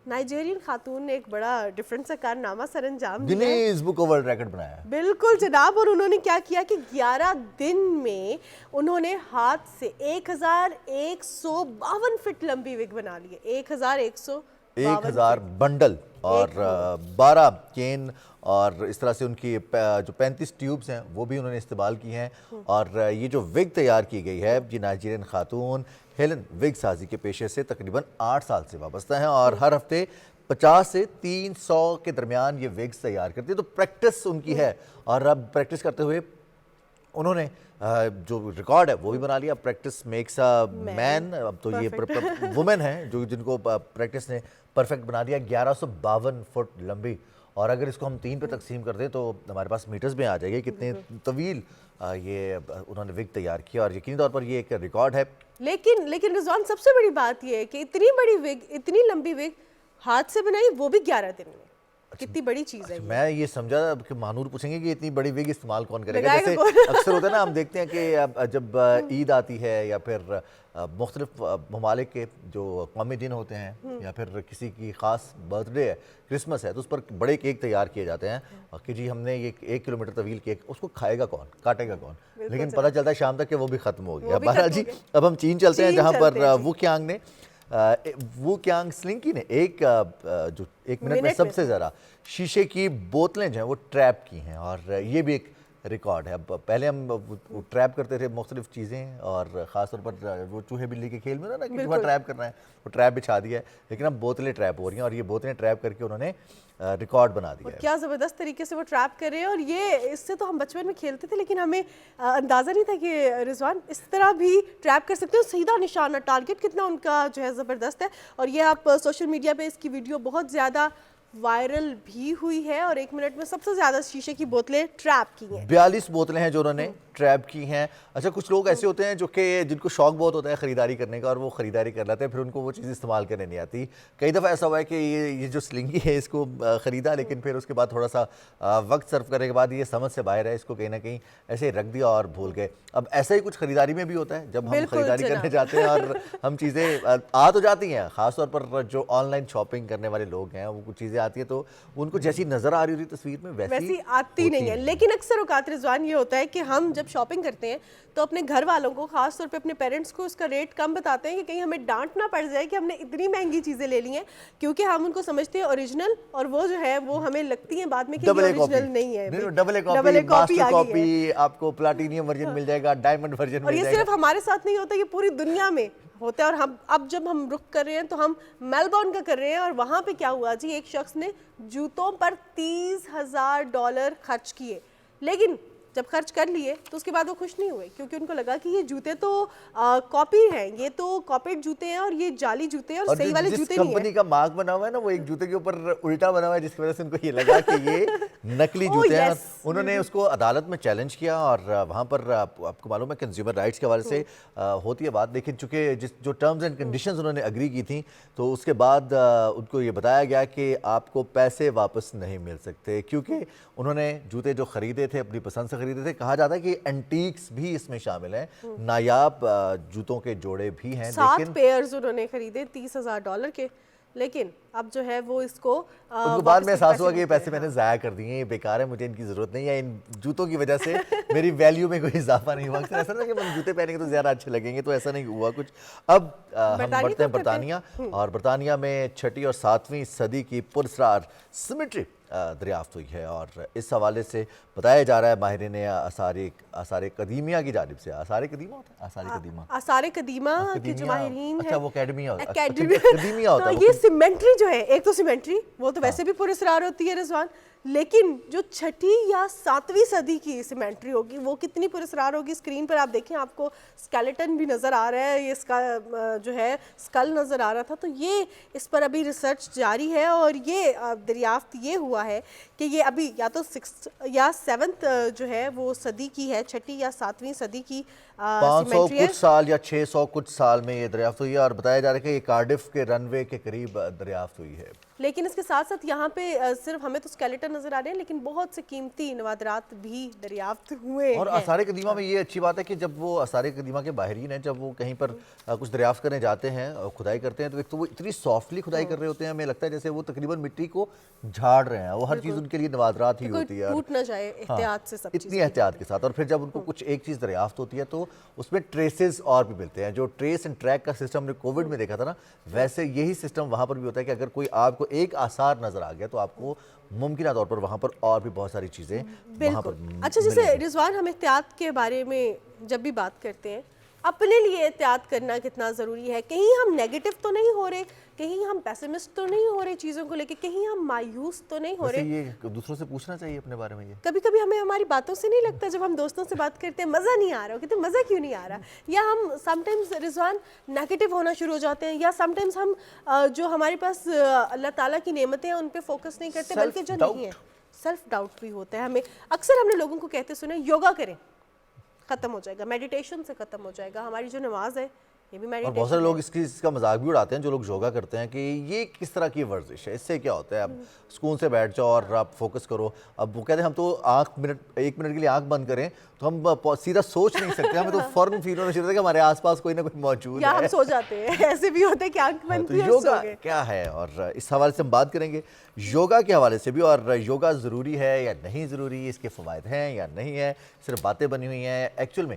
نائجیرین خاتون نے ایک بڑا ڈفرنٹ سا کارنامہ سر انجام دیا, Guinness book of world record بنایا. بالکل جناب. اور انہوں نے کیا کیا کہ 11 دن میں انہوں نے ہاتھ سے 1152 فٹ لمبی وگ بنا لی ہے. 1000 بنڈل اور 12 کین, اور اس طرح سے ان کی جو 35 ٹیوبز ہیں وہ بھی انہوں نے استعمال کی ہیں. اور یہ جو وگ تیار کی گئی ہے, یہ نائجیرین خاتون ہیلن وگ سازی کے پیشے سے تقریباً 8 سال سے وابستہ ہیں, اور ہر ہفتے 50 سے 300 کے درمیان یہ وگز تیار کرتی ہے. تو پریکٹس ان کی ہے, اور اب پریکٹس کرتے ہوئے انہوں نے جو ریکارڈ ہے وہ بھی بنا لیا. پریکٹس میکس اے مین. اب تو یہ وومن ہیں جو جن کو پریکٹس نے پرفیکٹ بنا دیا. 1152 فٹ لمبی, اور اگر اس کو ہم 3 پہ تقسیم کر دیں تو ہمارے پاس میٹرز میں آ جائے گی کتنے طویل یہ انہوں نے وگ تیار کیا, اور یقینی طور پر یہ ایک ریکارڈ ہے. لیکن رضوان, سب سے بڑی بات یہ ہے کہ اتنی بڑی وگ, اتنی لمبی وگ ہاتھ سے بنائی, وہ بھی 11 دن میں. کتنی بڑی چیز ہے. میں یہ سمجھا کہ مانور پوچھیں گے کہ اتنی بڑی وگ استعمال کون کرے گا. جیسے اکثر ہوتا ہے نا, ہم دیکھتے ہیں کہ جب عید آتی ہے یا پھر مختلف ممالک کے جو قومی دن ہوتے ہیں یا پھر کسی کی خاص برتھ ڈے ہے, کرسمس ہے, تو اس پر بڑے کیک تیار کیے جاتے ہیں کہ جی ہم نے یہ 1 کلومیٹر طویل کیک, اس کو کھائے گا کون, کاٹے گا کون. لیکن پتہ چلتا ہے شام تک کہ وہ بھی ختم ہو گیا. بہرحال جی, اب ہم چین چلتے ہیں جہاں پر وو کیانگ سلنکی نے ایک منٹ میں سب سے زیادہ شیشے کی بوتلیں جو ہیں وہ ٹریپ کی ہیں, اور یہ بھی ایک ریکارڈ ہے. اب پہلے ہم ٹریپ کرتے تھے مختلف چیزیں, اور خاص طور پر وہ چوہے بلی کے کھیل میں نا کہ چوہا ٹریپ کرنا ہے, وہ ٹریپ بچھا دیا ہے, لیکن اب بوتلیں ٹریپ ہو رہی ہیں, اور یہ بوتلیں ٹریپ کر کے انہوں نے ریکارڈ بنا دیا ہے. کیا زبردست طریقے سے وہ ٹریپ کر رہے ہیں, اور یہ اس سے تو ہم بچپن میں کھیلتے تھے لیکن ہمیں اندازہ نہیں تھا کہ رضوان اس طرح بھی ٹریپ کر سکتے ہیں. سیدھا نشانہ, ٹارگٹ کتنا ان کا جو ہے زبردست ہے. اور یہ آپ سوشل میڈیا پہ اس کی ویڈیو بہت زیادہ وائرل بھی ہوئی ہے, اور 1 منٹ میں سب سے زیادہ شیشے کی بوتلیں ٹریپ کی ہیں. 42 بوتلیں ہیں جو انہوں نے ٹریپ کی ہیں. اچھا, کچھ لوگ ایسے ہوتے ہیں جو کہ جن کو شوق بہت ہوتا ہے خریداری کرنے کا, اور وہ خریداری کر لیتے ہیں, پھر ان کو وہ چیز استعمال کرنے نہیں آتی. کئی دفعہ ایسا ہوا ہے کہ یہ جو سلنگی ہے اس کو خریدا, لیکن پھر اس کے بعد تھوڑا سا وقت صرف کرنے کے بعد یہ سمجھ سے باہر ہے, اس کو کہیں نہ کہیں ایسے رکھ دیا اور بھول گئے. اب ایسا ہی کچھ خریداری میں بھی ہوتا ہے, جب ہم خریداری کرنے جاتے ہیں اور ہم چیزیں آ تو جاتی ہیں, خاص طور پر جو آن لائن شاپنگ کرنے والے لوگ ہیں, وہ کچھ چیزیں آتی ہیں تو ان کو جیسی نظر آ رہی ہوتی ہے تصویر میں ویسی آتی نہیں ہے. لیکن اکثر اوقات رضوان یہ ہوتا ہے کہ ہم جب شاپنگ کرتے ہیں تو اپنے گھر والوں کو, خاص طور پہ اپنے پیرنٹس کو, اس کا ریٹ کم بتاتے ہیں کہ کہیں ہمیں ڈانٹ نہ پڑ جائے کہ ہم نے اتنی مہنگی چیزیں لے لی ہیں, کیونکہ ہم ان کو سمجھتے ہیں اوریجنل, اور وہ جو ہے وہ ہمیں لگتی ہیں بعد میں کہ اوریجنل نہیں ہے. ڈبل کاپی, کاپی آپ کو پلاٹینیم ورژن مل جائے گا, ڈائمنڈ ورژن مل جائے گا. اور یہ صرف ہمارے ساتھ نہیں ہوتا, یہ پوری دنیا میں ہوتا ہے. اور ہم اب جب ہم رخ کر رہے ہیں تو ہم میلبورن کا کر رہے ہیں, اور وہاں پہ کیا ہوا جی, ایک شخص نے جوتوں پر $30,000 خرچ کیے, لیکن جب خرچ کر لیے تو اس کے بعد وہ خوش نہیں ہوئے, کیونکہ ان کو لگا کہ یہ جوتے تو کاپی ہیں, یہ تو کاپیڈ جوتے ہیں, اور یہ جعلی جوتے ہیں, اور صحیح والے جوتے نہیں ہیں. کمپنی کا مارک بنا ہوا ہے نا, وہ ایک جوتے کے اوپر الٹا بنا ہوا ہے, جس کی وجہ سے ان کو یہ لگا کہ یہ نقلی جوتے ہیں. انہوں نے اس کو عدالت میں چیلنج کیا, اور وہاں پر آپ کو معلوم ہے کنزیومر رائٹس کے حوالے سے ہوتی ہے بات, لیکن چونکہ جو ٹرمز اینڈ کنڈیشنز انہوں نے اگری کی تھیں, تو اس کے بعد ان کو یہ بتایا گیا کہ آپ کو پیسے واپس نہیں مل سکتے, کیونکہ انہوں نے جوتے جو خریدے تھے اپنی پسند سے خریدے تھے. کہا جاتا ہے کہ اینٹیکس بھی اس میں شامل ہیں, نایاب جوتوں کے جوڑے بھی ہیں. 7 پیئرز انہوں نے خریدے $30,000 کے, لیکن اب جو ہے وہ اس کو ان کو بعد میں احساس ہوا کہ یہ پیسے میں نے ضائع کر دیے ہیں, یہ بیکار ہے, مجھے ان کی ضرورت نہیں ہے, ان جوتوں کی وجہ سے میری ویلیو میں کوئی اضافہ نہیں ہوا. ایسا نہیں کہ ہم جوتے پہنیں گے تو زیادہ اچھے لگیں گے, تو ایسا نہیں ہوا کچھ. اب ہم بڑھتے ہیں برطانیہ, اور برطانیہ میں 6 اور 7ویں صدی کی پراسرار سیمیٹری دریافت ہوئی ہے, اور اس حوالے سے بتایا جا رہا ہے ماہرین آثار قدیمہ کی جانب سے. آثار قدیمہ ہوتا ہے, آثار قدیمہ کے جو ماہرین ہیں, اچھا وہ اکیڈمیہ ہوتا ہے. یہ سیمنٹری جو ہے, ایک تو سیمنٹری وہ تو ویسے بھی پراسرار ہوتی ہے رضوان, لیکن جو 6 یا 7ویں صدی کی سیمنٹری ہوگی وہ کتنی پراسرار ہوگی. اسکرین پر آپ دیکھیں, آپ کو اسکیلیٹن بھی نظر آ رہا ہے, یہ اس کا جو ہے اسکل نظر آ رہا تھا, تو یہ اس پر ابھی ریسرچ جاری ہے, اور یہ دریافت یہ ہوا ہے کہ یہ ابھی یا تو 6 یا 7 جو ہے وہ صدی کی ہے, 6 یا 7ویں صدی کی 500 کچھ سال یا 600 کچھ سال میں یہ دریافت ہوئی ہے, اور بتایا جا رہا ہے کہ یہ کارڈف کے رن وے کے قریب دریافت ہوئی ہے. لیکن اس کے ساتھ ساتھ یہاں پہ صرف ہمیں تو اسکیلیٹن نظر آ رہے ہیں, لیکن بہت سے قیمتی نوادرات بھی دریافت ہوئے ہیں. اور آثار قدیمہ میں یہ اچھی بات ہے کہ جب وہ آثار قدیمہ کے باہرین ہیں, جب وہ کہیں پر کچھ دریافت کرنے جاتے ہیں, کھدائی کرتے ہیں, تو ایک تو وہ اتنی سافٹلی کھدائی کر رہے ہوتے ہیں, ہمیں لگتا ہے جیسے وہ تقریباً مٹی کو جھاڑ رہے ہیں, وہ ہر چیز ان کے لیے نوادرات ہی ہوتی ہے, ٹوٹ نہ جائے احتیاط سے سب چیز, اتنی احتیاط کے ساتھ. اور پھر جب ان کو کچھ ایک چیز دریافت ہوتی ہے تو اس میں ٹریسز اور بھی ملتے ہیں. جو ٹریس اینڈ ٹریک کا سسٹم نے کووڈ میں دیکھا تھا نا, ویسے یہی سسٹم وہاں پر بھی ہوتا ہے کہ اگر کوئی آپ کو ایک آثار نظر آ گیا تو آپ کو ممکنہ طور پر وہاں پر اور بھی بہت ساری چیزیں وہاں پر. اچھا, جیسے رضوان ہم احتیاط کے بارے میں جب بھی بات کرتے ہیں, اپنے لیے احتیاط کرنا کتنا ضروری ہے. کہیں ہم نیگیٹو تو نہیں ہو رہے, کہیں ہم پیسمسٹ تو نہیں ہو رہے چیزوں کو لے کے, کہیں ہم مایوس تو نہیں ہو رہے. یہ دوسروں سے پوچھنا چاہیے اپنے بارے میں. یہ کبھی کبھی ہمیں ہماری باتوں سے نہیں لگتا, جب ہم دوستوں سے بات کرتے ہیں مزہ نہیں آ رہا, کہتے ہیں مزہ کیوں نہیں آ رہا, یا ہم سم ٹائمز رضوان نیگیٹو ہونا شروع ہو جاتے ہیں, یا سم ٹائمز ہم جو ہمارے پاس اللہ تعالیٰ کی نعمتیں ہیں ان پہ فوکس نہیں کرتے, بلکہ جو نہیں ہے سیلف ڈاؤٹ بھی ہوتا ہے ہمیں. اکثر ہم نے لوگوں کو کہتے سنے یوگا کریں, ختم ہو جائے گا, میڈیٹیشن سے ختم ہو جائے گا, ہماری جو نماز ہے یہ بھی میڈیٹیشن. اور بہت سارے لوگ اس کا مذاق بھی اڑاتے ہیں, جو لوگ یوگا کرتے ہیں, کہ یہ کس طرح کی ورزش ہے, اس سے کیا ہوتا ہے, اب سکون سے بیٹھ جاؤ اور آپ فوکس کرو. اب وہ کہتے ہیں ہم تو 1 منٹ کے لیے آنکھ بند کریں تو ہم سیدھا سوچ نہیں سکتے, ہمیں تو فوراً فیل ہونا شروع ہوتا ہے کہ ہمارے آس پاس کوئی نہ کوئی موجود ہے, یا ہم سو جاتے ہیں, ایسے بھی ہوتا ہے کہ آنکھ بند کی اور سو گئے. یوگا کیا ہے, اور اس حوالے سے ہم بات کریں گے یوگا کے حوالے سے بھی, اور یوگا ضروری ہے یا نہیں ضروری, اس کے فوائد ہیں یا نہیں ہیں, صرف باتیں بنی ہوئی ہیں. ایکچوئل میں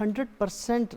100%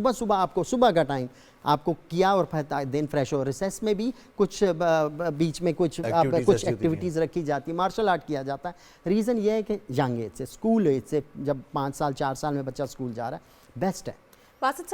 صبح صبح آپ کو صبح کا ٹائم آپ کو کیا اور دین فریش ہو. ریسیس میں بھی کچھ بیچ میں کچھ ایکٹیویٹیز رکھی جاتی ہیں, مارشل آرٹ کیا جاتا ہے. ریزن یہ ہے کہ ینگ ایج سے, اسکول ایج سے, جب 5 سال 4 سال میں بچہ اسکول جا رہا ہے, بیسٹ ہے.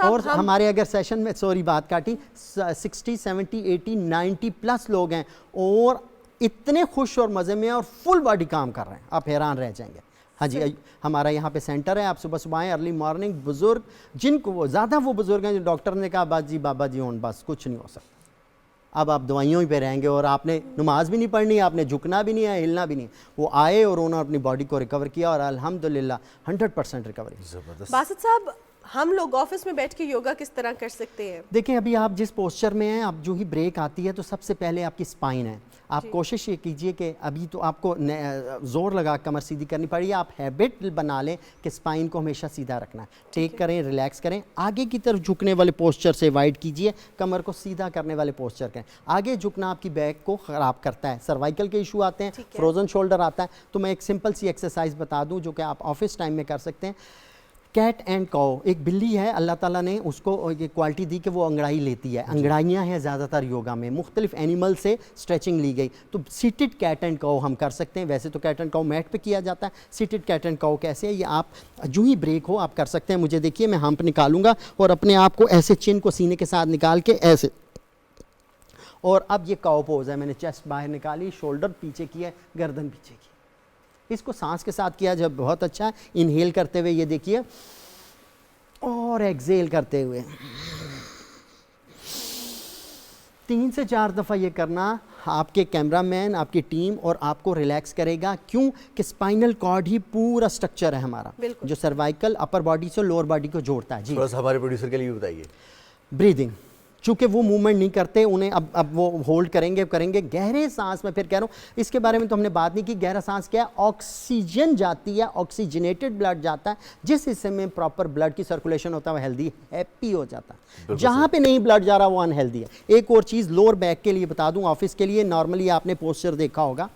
اور ہمارے اگر سیشن میں, سوری بات کاٹی, 60 70 80 90 پلس لوگ ہیں اور اتنے خوش اور مزے میں اور فل باڈی کام کر رہے ہیں, آپ حیران رہ جائیں گے. ہاں جی, ہمارا یہاں پہ سینٹر ہے, آپ صبح صبح آئیں, ارلی مارننگ. بزرگ جن کو زیادہ وہ بزرگ ہیں جو ڈاکٹر نے کہا بابا جی ہوں بس کچھ نہیں ہو سکتا, اب آپ دوائیوں ہی پہ رہیں گے اور آپ نے نماز بھی نہیں پڑھنی, آپ نے جھکنا بھی نہیں ہے, ہلنا بھی نہیں. وہ آئے اور انہوں نے اپنی باڈی کو ریکور کیا اور الحمدللہ 100% ریکوری. باسط صاحب, ہم لوگ آفس میں بیٹھ کے یوگا کس طرح کر سکتے ہیں؟ دیکھیں ابھی آپ جس پوسچر میں ہیں, آپ جو ہی بریک آتی ہے تو سب سے پہلے آپ کی اسپائن ہے. آپ کوشش یہ کیجئے کہ ابھی تو آپ کو زور لگا کمر سیدھی کرنی پڑی ہے, آپ ہیبٹ بنا لیں کہ اسپائن کو ہمیشہ سیدھا رکھنا ہے. ٹیک کریں, ریلیکس کریں, آگے کی طرف جھکنے والے پوسچر سے اوائڈ کیجئے, کمر کو سیدھا کرنے والے پوسچر کریں. آگے جھکنا آپ کی بیک کو خراب کرتا ہے, سروائیکل کے ایشو آتے ہیں, فروزن شولڈر آتا ہے. تو میں ایک سمپل سی ایکسرسائز بتا دوں جو کہ آپ آفس ٹائم میں کر سکتے ہیں. کیٹ اینڈ کاؤ, ایک بلی ہے, اللہ تعالیٰ نے اس کو یہ کوالٹی دی کہ وہ انگڑائی لیتی ہے. انگڑائیاں ہیں زیادہ تر یوگا میں, مختلف اینیمل سے اسٹریچنگ لی گئی. تو سیٹڈ کیٹ اینڈ کاؤ ہم کر سکتے ہیں. ویسے تو کیٹ اینڈ کاؤ میٹ پہ کیا جاتا ہے, سیٹڈ کیٹ اینڈ کاؤ کیسے ہے یہ آپ جو ہی بریک ہو آپ کر سکتے ہیں. مجھے دیکھیے میں ہمپ نکالوں گا اور اپنے آپ کو ایسے چن کو سینے کے ساتھ نکال کے ایسے, اور اب یہ کاؤ پوز ہے, میں نے چیسٹ باہر نکالی, شولڈر پیچھے کیا, گردن پیچھے کی. اس کو سانس کے ساتھ کیا جب بہت اچھا. انہیل کرتے ہوئے یہ دیکھیے اور ایکزیل کرتے ہوئے 3 سے 4 دفعہ یہ کرنا. آپ کے کیمرہ مین, آپ کی ٹیم اور آپ کو ریلیکس کرے گا. کیوں کہ اسپائنل کارڈ ہی پورا سٹرکچر ہے ہمارا جو سروائیکل اپر باڈی سے لوور باڈی کو جوڑتا ہے. جی بس ہمارے پروڈیوسر کے لیے بھی بتائیے. بریدنگ, چونکہ وہ موومنٹ نہیں کرتے, انہیں اب وہ ہولڈ کریں گے گہرے سانس میں. پھر کہہ رہا ہوں اس کے بارے میں تو ہم نے بات نہیں کی. گہرا سانس کیا ہے, آکسیجن جاتی ہے, آکسیجنیٹڈ بلڈ جاتا ہے. جس حصے میں پراپر بلڈ کی سرکولیشن ہوتا ہے وہ ہیلدی ہیپی ہو جاتا ہے. جہاں پہ نہیں بلڈ جا رہا وہ انہیلدی ہے. ایک اور چیز لوور بیک کے لیے بتا دوں, آفس کے لیے نارملی آپ نے پوسچر دیکھا ہوگا,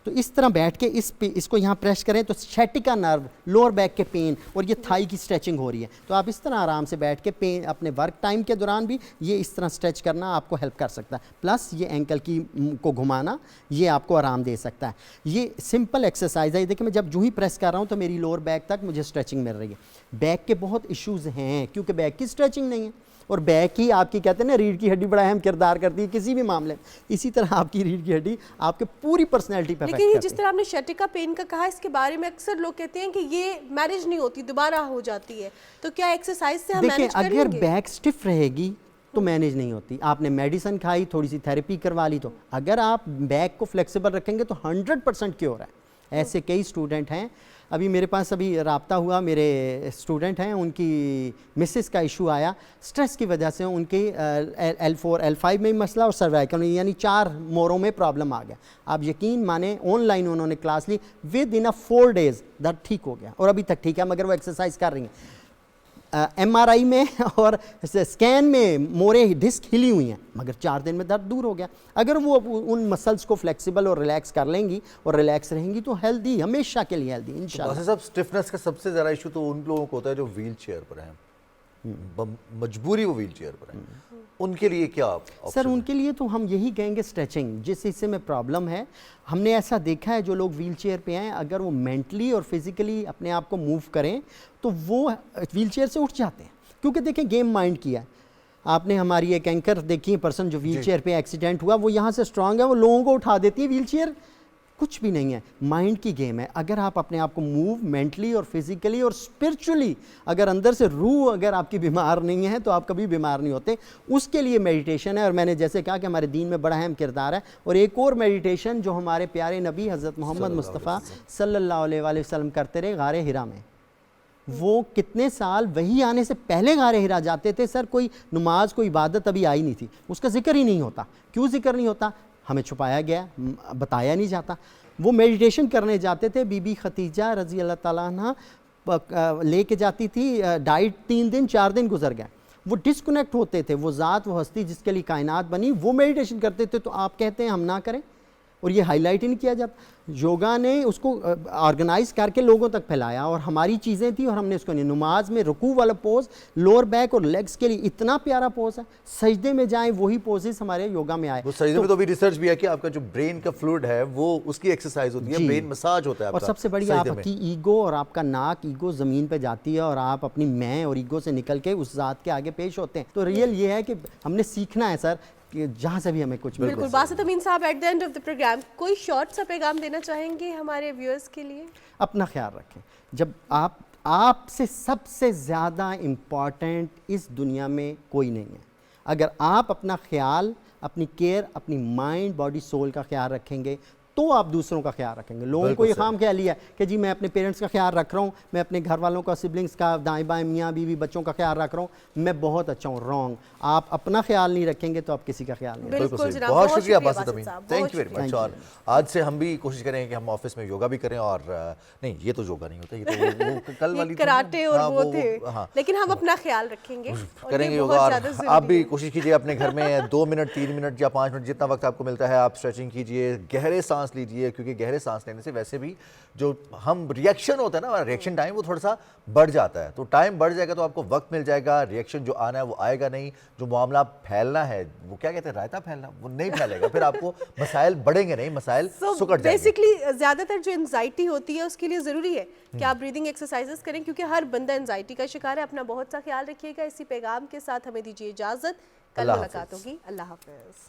تو اس طرح بیٹھ کے اس کو یہاں پریس کریں تو سیٹیکا نرو, لوور بیک کے پین اور یہ تھائی کی اسٹریچنگ ہو رہی ہے. تو آپ اس طرح آرام سے بیٹھ کے پین اپنے ورک ٹائم کے دوران بھی یہ اس طرح اسٹریچ کرنا آپ کو ہیلپ کر سکتا ہے. پلس یہ اینکل کی کو گھمانا یہ آپ کو آرام دے سکتا ہے. یہ سمپل ایکسرسائز ہے. دیکھیں میں جب جو ہی پریس کر رہا ہوں تو میری لوور بیک تک مجھے اسٹریچنگ مل رہی ہے. بیک کے بہت ایشوز ہیں کیونکہ بیک کی اسٹریچنگ نہیں ہے, اور بیک ہی آپ کی کہتے ہیں نا ریڑھ کی ہڈی بڑا اہم کردار کرتی ہے کسی بھی معاملے میں. اسی طرح آپ کی ریڑھ کی ہڈی آپ کے پوری پرسنالٹی پہ افیکٹ کرتی ہے. لیکن جس طرح آپ نے شیٹیکا پین کا کہا, اس کے بارے میں اکثر لوگ کہتے ہیں کہ یہ مینیج نہیں ہوتی, دوبارہ ہو جاتی ہے, تو کیا ایکسرسائز سے ہم مینیج کریں گے؟ اگر بیک اسٹف رہے گی تو مینیج نہیں ہوتی. آپ نے میڈیسن کھائی, تھوڑی سی تھیراپی کروا لی, تو اگر آپ بیک کو فلیکسیبل رکھیں گے تو 100% کیور ہے. ایسے کئی اسٹوڈنٹ ہیں, ابھی میرے پاس ابھی رابطہ ہوا, میرے اسٹوڈنٹ ہیں, ان کی مسز کا ایشو آیا سٹریس کی وجہ سے. ان کی L4 L5 میں مسئلہ اور سروائیکل میں, یعنی 4 موروں میں پرابلم آ گیا. آپ یقین مانیں آن لائن انہوں نے کلاس لی, ود ان 4 days درد ٹھیک ہو گیا اور ابھی تک ٹھیک ہے, مگر وہ ایکسرسائز کر رہی ہیں. MRI میں اور اسکین میں مورے ڈسک ہلی ہوئی ہیں, مگر 4 دن میں درد دور ہو گیا. اگر وہ ان مسلس کو فلیکسیبل اور ریلیکس کر لیں گی اور ریلیکس رہیں گی تو ہیلدی, ہمیشہ کے لیے ہیلدی انشاءاللہ. صاحب اسٹفنس کا سب سے زیادہ ایشو تو ان لوگوں کو ہوتا ہے جو ویل چیئر پر ہیں, مجبوری وہ ویل چیئر پر ہیں, ان کے لیے کیا سر؟ ان کے لیے تو ہم یہی کہیں گے اسٹریچنگ. جس حصے میں پرابلم ہے, ہم نے ایسا دیکھا ہے جو لوگ ویل چیئر پہ ہیں اگر وہ مینٹلی اور فزیکلی اپنے آپ کو موو کریں تو وہ ویل چیئر سے اٹھ جاتے ہیں. کیونکہ دیکھیں گیم مائنڈ کیا ہے. آپ نے ہماری ایک اینکر دیکھی پرسن جو ویل چیئر پہ ایکسیڈنٹ ہوا, وہ یہاں سے اسٹرانگ ہے, وہ لوگوں کو اٹھا دیتی ہے. ویل چیئر کچھ بھی نہیں ہے, مائنڈ کی گیم ہے. اگر آپ اپنے آپ کو موو مینٹلی اور فزیکلی اور اسپرچولی, اگر اندر سے روح اگر آپ کی بیمار نہیں ہے تو آپ کبھی بیمار نہیں ہوتے. اس کے لیے میڈیٹیشن ہے, اور میں نے جیسے کہا کہ ہمارے دین میں بڑا اہم کردار ہے. اور ایک اور میڈیٹیشن جو ہمارے پیارے نبی حضرت محمد مصطفیٰ صلی اللہ علیہ وآلہ وسلم کرتے رہے غار حرا میں. وہ کتنے سال وہی آنے سے پہلے غار حرا جاتے تھے. سر کوئی نماز کوئی عبادت ابھی آئی نہیں تھی, اس کا ذکر ہی نہیں ہوتا. کیوں ذکر نہیں ہوتا؟ ہمیں چھپایا گیا, بتایا نہیں جاتا. وہ میڈیٹیشن کرنے جاتے تھے. بی بی ختیجہ رضی اللہ تعالیٰ عنہ لے کے جاتی تھی ڈائٹ, 3 دن 4 دن گزر گئے. وہ ڈسکنیکٹ ہوتے تھے, وہ ذات وہ ہستی جس کے لیے کائنات بنی, وہ میڈیٹیشن کرتے تھے. تو آپ کہتے ہیں ہم نہ کریں؟ اور یہ ہائی لائٹ ہی نہیں کیا جاتا. یوگا نے اس کو آرگنائز کر کے لوگوں تک پھیلایا اور ہماری چیزیں تھیں اور ہم نے اس کو نہیں. نماز میں رکوع والا پوز لوور بیک اور لیگس کے لیے اتنا پیارا پوز ہے. سجدے میں جائیں وہی پوزز ہمارے یوگا میں آئے. وہ سجدے میں تو بھی ریسرچ بھی ہے کہ آپ کا جو برین کا فلوئڈ ہے وہ اس کی ایکسرسائز ہوتی ہے, برین مساج ہوتا ہے آپ کا. اور سب سے بڑی آپ کی ایگو اور آپ کا ناک ایگو زمین پہ جاتی ہے اور آپ اپنی میں اور ایگو سے نکل کے اس ذات کے آگے پیش ہوتے ہیں. تو ریئل یہ ہے کہ ہم نے سیکھنا ہے سر, کہ جہاں سے بھی ہمیں کچھ بالکل. Basit Amin sahab, at the end of the program کوئی شارٹ سا پیغام دینا چاہیں گے ہمارے ویورز کے لیے؟ اپنا خیال رکھیں. جب آپ سے سب سے زیادہ امپورٹنٹ اس دنیا میں کوئی نہیں ہے. اگر آپ اپنا خیال, اپنی کیئر, اپنی مائنڈ, باڈی, سول کا خیال رکھیں گے تو آپ دوسروں کا خیال رکھیں گے. لوگوں کو یہ خام خیالی ہے کہ جی میں اپنے پیرنٹس کا خیال رکھ رہا ہوں, میں اپنے گھر والوں کا, سبلنگس کا, دائیں بائیں میاں بیوی بچوں کا خیال رکھ رہا ہوں, میں بہت اچھا ہوں. رانگ. آپ اپنا خیال نہیں رکھیں گے تو آپ کسی کا خیال نہیں رکھیں گے. بالکل صحیح. بہت شکریہ باسط امین, تھینک یو ویری مچ. اور آج سے ہم بھی کوشش کریں کہ ہم آفس میں یوگا بھی کریں. اور نہیں, یہ تو یوگا نہیں ہوتا, یہ تو وہ کل والی کراٹے اور وہ تھے, لیکن ہم اپنا خیال رکھیں گے, کریں گے یوگا. اور آپ بھی کوشش کیجیے اپنے گھر میں 2 منٹ 3 منٹ یا 5 منٹ جتنا وقت آپ کو ملتا ہے آپ اسٹریچنگ کیجیے, گہرے سانس لیجیے, کیونکہ گہرے سانس لینے سے ویسے بھی جو ہم ریئیکشن ہوتا ہے نا, ریئیکشن ٹائم وہ تھوڑا سا بڑھ جاتا ہے. تو ٹائم بڑھ جائے گا تو آپ کو وقت مل جائے گا, ریئیکشن جو آنا ہے وہ آئے گا نہیں. جو معاملہ پھیلنا ہے, وہ کیا کہتے ہیں, رائتا پھیلنا, وہ نہیں پھیلے گا. پھر آپ کو مسائل بڑھیں گے نہیں, مسائل سکڑ جائیں گے. بیسکلی زیادہ تر جو انزائٹی ہوتی ہے اس کے لیے ضروری ہے کہ آپ بریدنگ ایکسرسائزز کریں, کیونکہ ہر بندہ انزائٹی کا شکار ہے. اپنا بہت سا خیال رکھیے گا. اسی پیغام کے ساتھ ہمیں دیجیے اجازت, کل ملاقات ہوگی. اللہ حافظ.